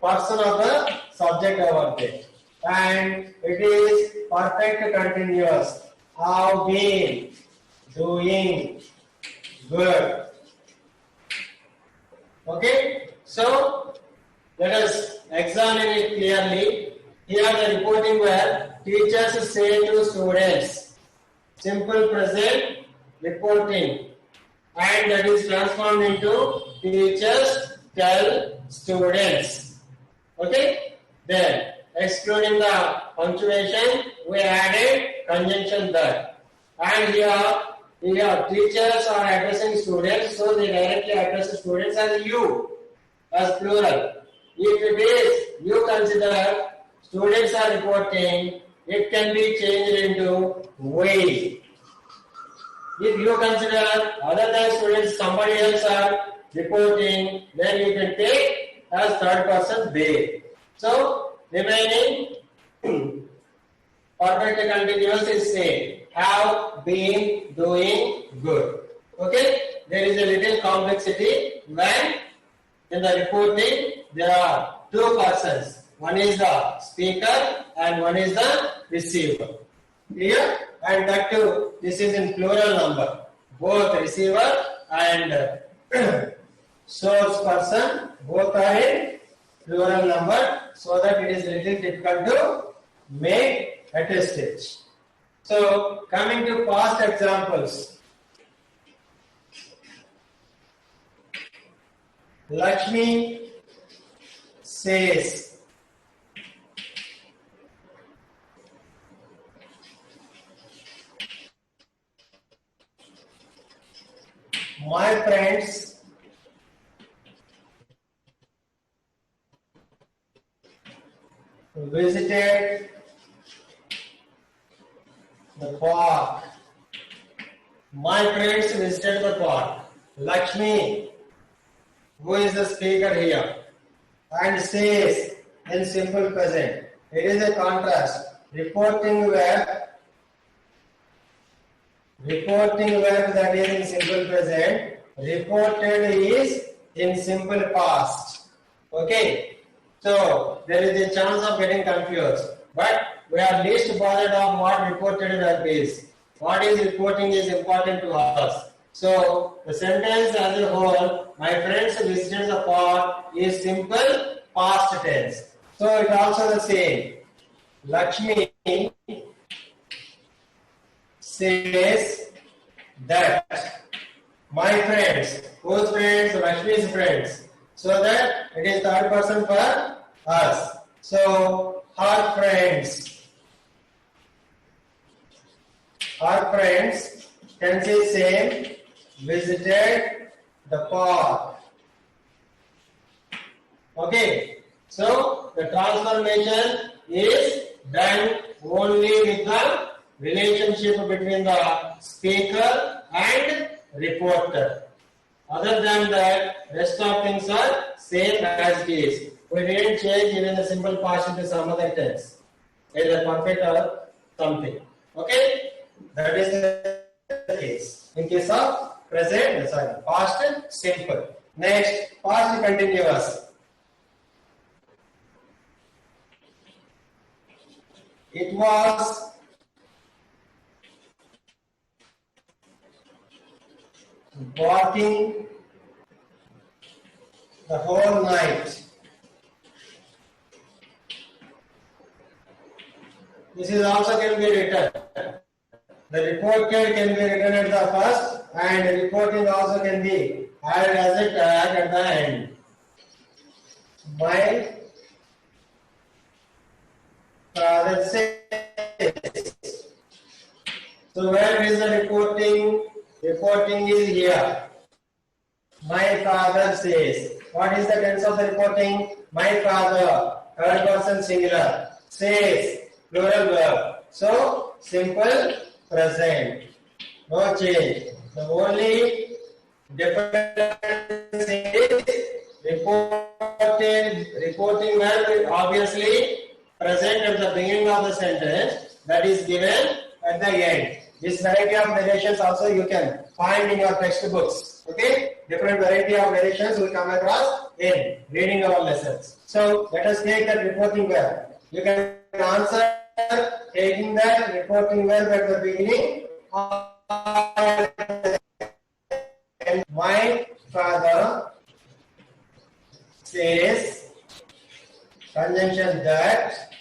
person of the subject over there. And it is perfect continuous. Have been, doing, good. Okay, so let us examine it clearly. Here the reporting where teachers say to students, simple present reporting, and that is transformed into teachers tell students. Okay, then excluding the punctuation, we added conjunction that. And here teachers are addressing students, so they directly address students as you, as plural. If it is you consider students are reporting, it can be changed into we. If you consider other than students, somebody else are reporting, then you can take as third person they. So remaining perfect continuous is same. Have been doing good. Okay? There is a little complexity when in the reporting there are two persons. One is the speaker and one is the receiver. Clear? And that too, this is in plural number. Both receiver and source person, both are in plural number, so that it is little difficult to make at a stage. So, coming to past examples. Lakshmi says, my friends visited the park. My friends visited the park. Lakshmi, who is the speaker here, and says in simple present. It is a contrast. Reporting verb that is in simple present. Reported is in simple past. Okay. So there is a chance of getting confused. But we are least bothered of what reported verb is. What is reporting is important to us. So the sentence as a whole, my friends visited the park, is simple past tense. So it also the same. Lakshmi says that my friends, whose friends? Lakshmi's friends. So that it is third person for us. So her friends tense is same, visited the park. Okay, so the transformation is done only with the relationship between the speaker and reporter. Other than that, rest of things are same as it is. We didn't change even the simple past into some other tense, either perfect or something. Okay, that is the case. In case of past simple. Next, past continuous. It was barking the whole night. This is also can be written. The reported can be written at the first, and reporting also can be added as a tag at the end. My father says. So where is the reporting? Reporting is here. My father says. What is the tense of the reporting? My father, third person singular, says, plural verb. So simple present. No change. The only difference is reporting verb obviously present at the beginning of the sentence, that is given at the end. This variety of narrations also you can find in your textbooks. Okay? Different variety of narrations will come across in reading our lessons. So let us take that reporting verb. You can answer taking that reporting verb at the beginning. And my father says, conjunction that,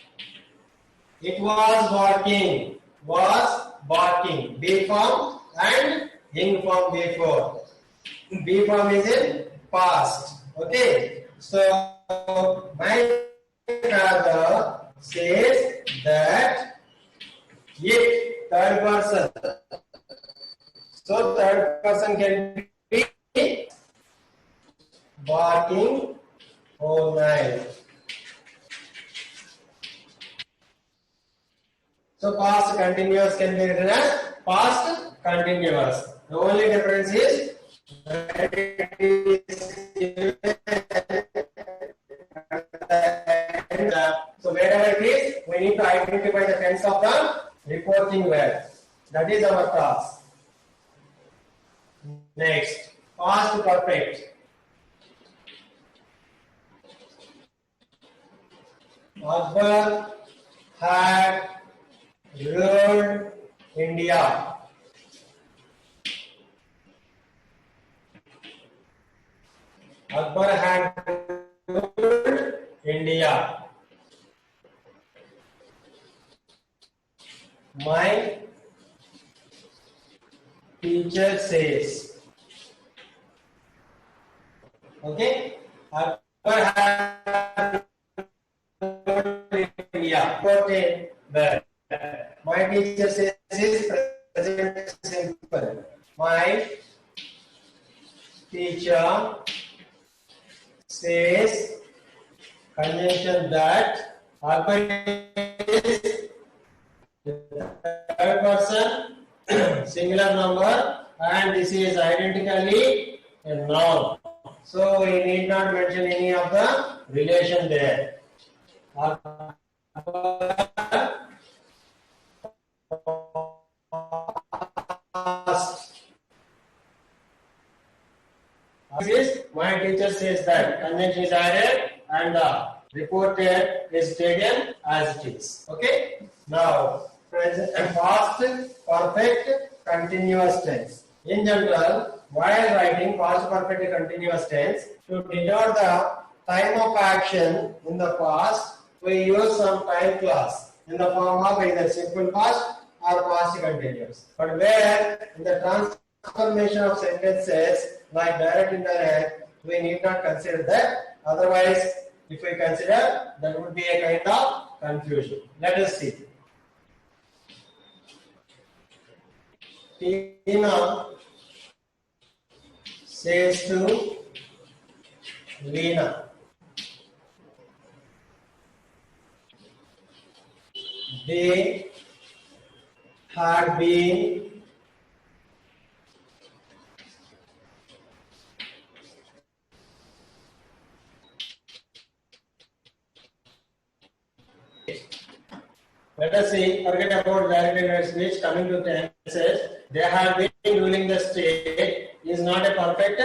it was barking, B form and ing form before. B form is in past. Okay. So my father says that it, third person. So third person can be barking all night. So past continuous can be written as past continuous. The only difference is so wherever it is, we need to identify the tense of the reporting verb. That is our task. Next, past perfect. Akbar had ruled India. Akbar had ruled India. My teacher says. Okay? Akbar had ruled India. Important verb. My teacher says is present simple. My teacher says, conjunction that, Akbar is third person, singular number, and this is identically a noun. So we need not mention any of the relation there. My teacher says that conjunction is added and the reported is taken as it is. Okay. Now, present past perfect continuous tense. In general, while writing past perfect continuous tense, to denote the time of action in the past, we use some time clause in the form of either simple past or past continuous. But where in the transformation of sentences like direct indirect, we need not consider that. Otherwise, if we consider, that would be a kind of confusion. Let us see. Tina says to Lena, they had been let us see, forget about direct indirect speech, coming to tenses. They have been ruling the state is not a perfect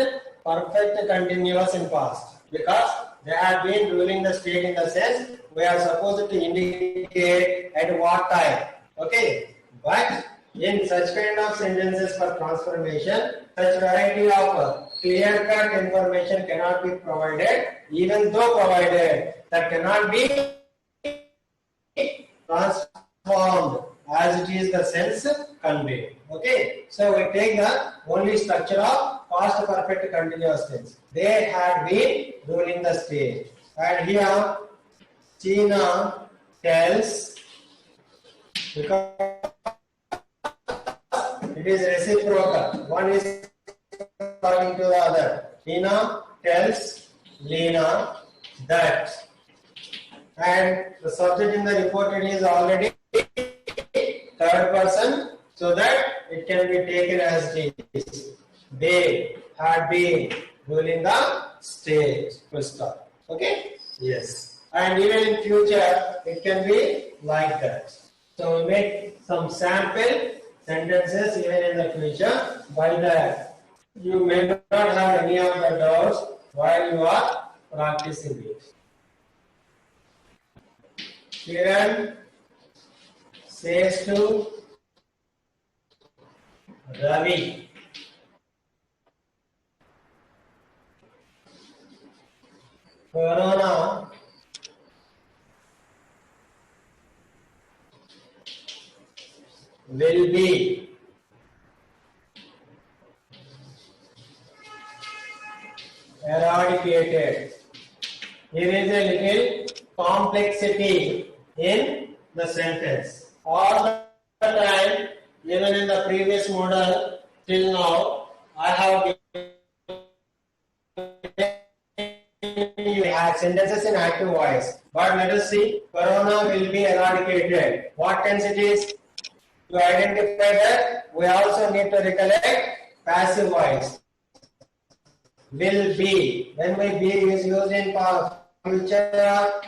continuous in past, because they have been ruling the state in the sense we are supposed to indicate at what time. Okay, but in such kind of sentences for transformation, such variety of clear-cut information cannot be provided. Even though provided, that cannot be transformed as it is the sense conveyed. Okay, so we take the only structure of past perfect continuous tense. They had been ruling the state, and here Tina tells because it is reciprocal. One is talking to the other. Tina tells Lena that, and the subject in the reported is already third person, so that it can be taken as this. They had been ruling the state. Full stop. Okay? Yes. And even in future, it can be like that. So we make some sample sentences even in the future. By that, you may not have any of the doubts while you are practicing it. Kiran says to Ravi, Corona will be eradicated. Here is a little complexity in the sentence. All the time, even in the previous model till now, I have you have sentences in active voice. But let us see, Corona will be eradicated. What tense it is? To identify that, we also need to recollect passive voice. Will be. When we be is used in future,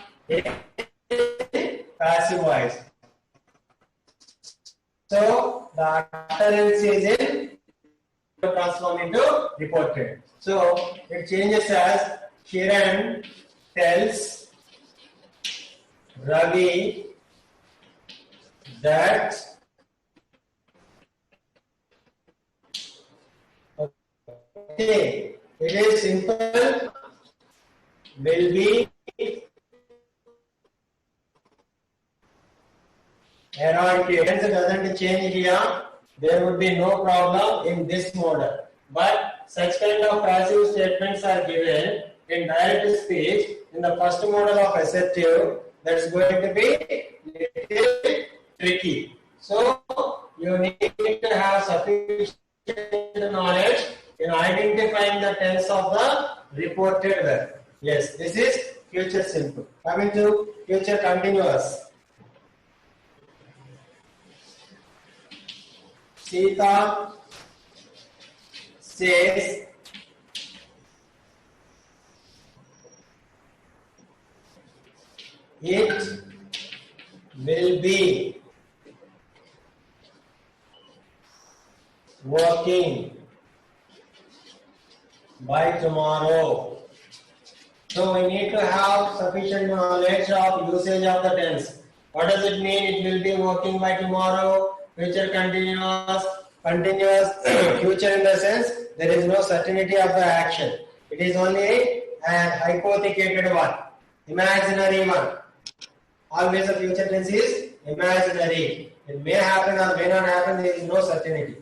passive voice. So the utterance is in transform into reported. So it changes as Kiran tells Ravi that okay, it is simple, will be eradicated. It doesn't change here, there would be no problem in this model. But such kind of passive statements are given in direct speech in the first model of assertive. That's going to be little tricky. So you need to have sufficient knowledge in identifying the tense of the reported verb. Yes, this is future simple. Coming to future continuous. Sita says it will be working by tomorrow. So we need to have sufficient knowledge of usage of the tense. What does it mean? It will be working by tomorrow. Future continuous, future in the sense there is no certainty of the action. It is only an hypothetical one, imaginary one. Always the future tense is imaginary. It may happen or may not happen, there is no certainty.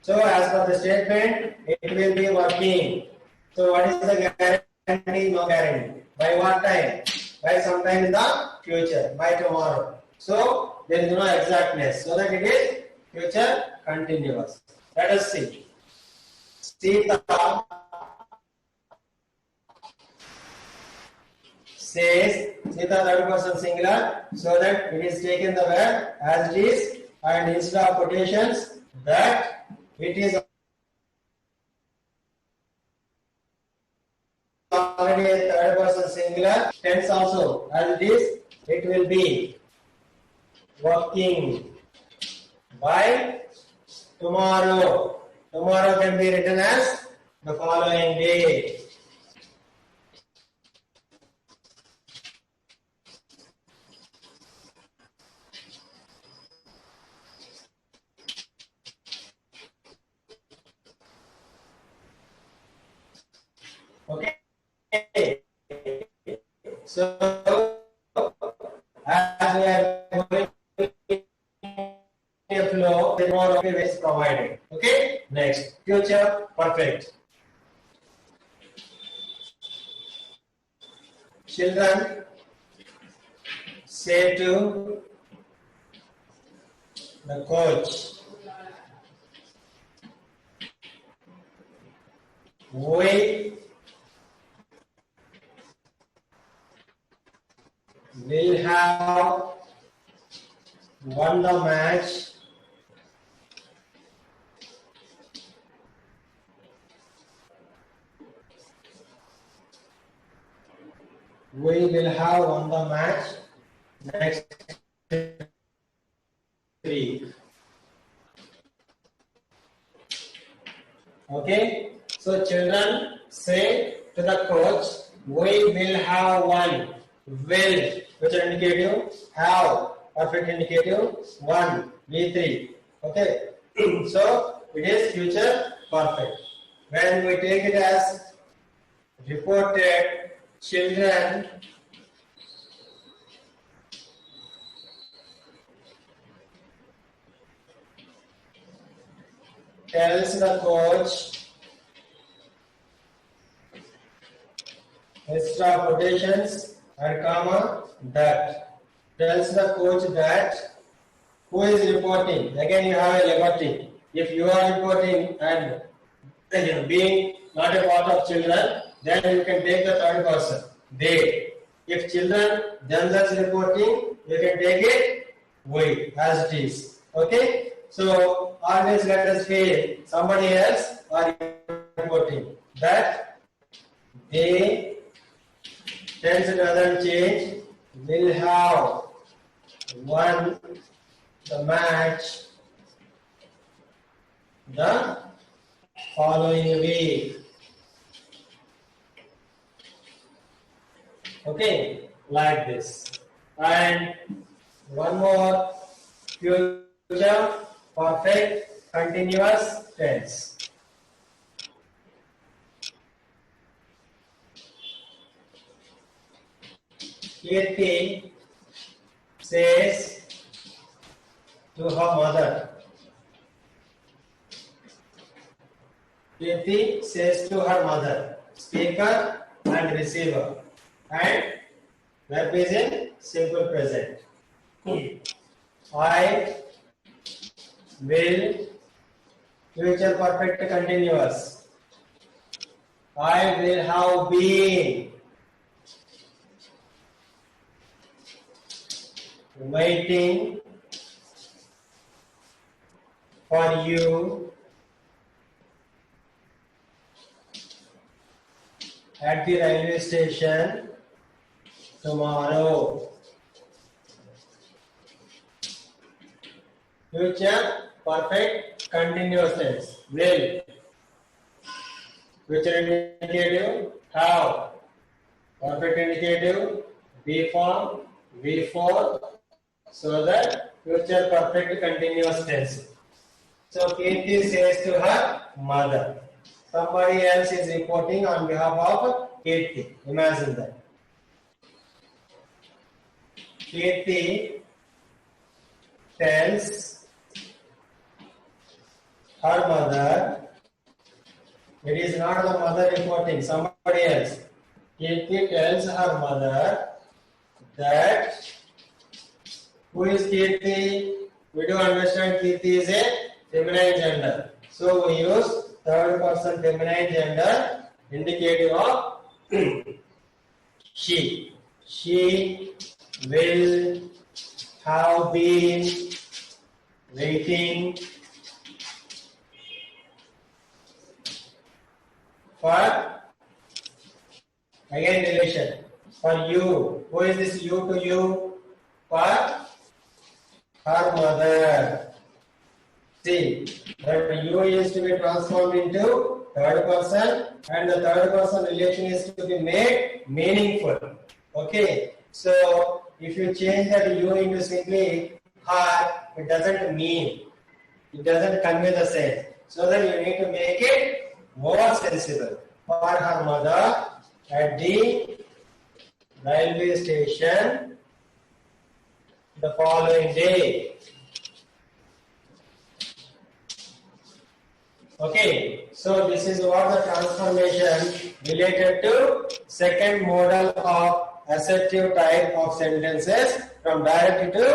So as per the statement, it will be working. So what is the guarantee? No guarantee. By what time? By sometime in the future, by tomorrow. So there is no exactness. So that it is future continuous. Let us see. Sita says, Sita third person singular, so that it is taken the verb as it is, and instead of quotations, that it is already a third person singular. Tense also as it is, it will be working by tomorrow. Tomorrow can be written as the following day. Okay. So as we are going to flow, the more of is provided. Okay. Next, future perfect. Children say to The coach. We will have won the match. We will have won the match next week. Okay, so children say to the coach, we will have won. Will, which are indicative, have, perfect indicative, won, V3. Okay, so it is future perfect. When we take it as reported, children tells the coach, extra quotations and comma, that tells the coach that who is reporting. Again you have a liberty. If you are reporting and being not a part of children, then you can take the third person, they. If children themselves reporting, you can take it we, as it is. Okay, so always let us feel somebody else are reporting that they tense doesn't change, will have won the match the following week. Okay, like this. And one more, future perfect continuous tense. Kirti says to her mother. Kirti says to her mother, speaker and receiver, and verb is in simple present. I will, future perfect continuous. I will have been waiting for you at the railway station tomorrow. Future perfect continuous tense. Will, future indicative, have, perfect indicative, be form, V4, so that future perfect continuous tense. So Kirti says to her mother. Somebody else is reporting on behalf of Kirti. Imagine that. Kirti tells her mother, it is not the mother reporting, somebody else. Kirti tells her mother that, who is Kirti? We do understand Kirti is a feminine gender. So we use third person feminine gender indicative of she. She will have been waiting for, again relation, for you. Who is this you to you? For her mother. See, that you is to be transformed into third person and the third person relation is to be made meaningful. Okay, so if you change that you into simply her, it doesn't mean, it doesn't convey the same. So then you need to make it more sensible. For her mother at the railway station the following day. Okay, so this is what the transformation related to second model of assertive type of sentences from direct to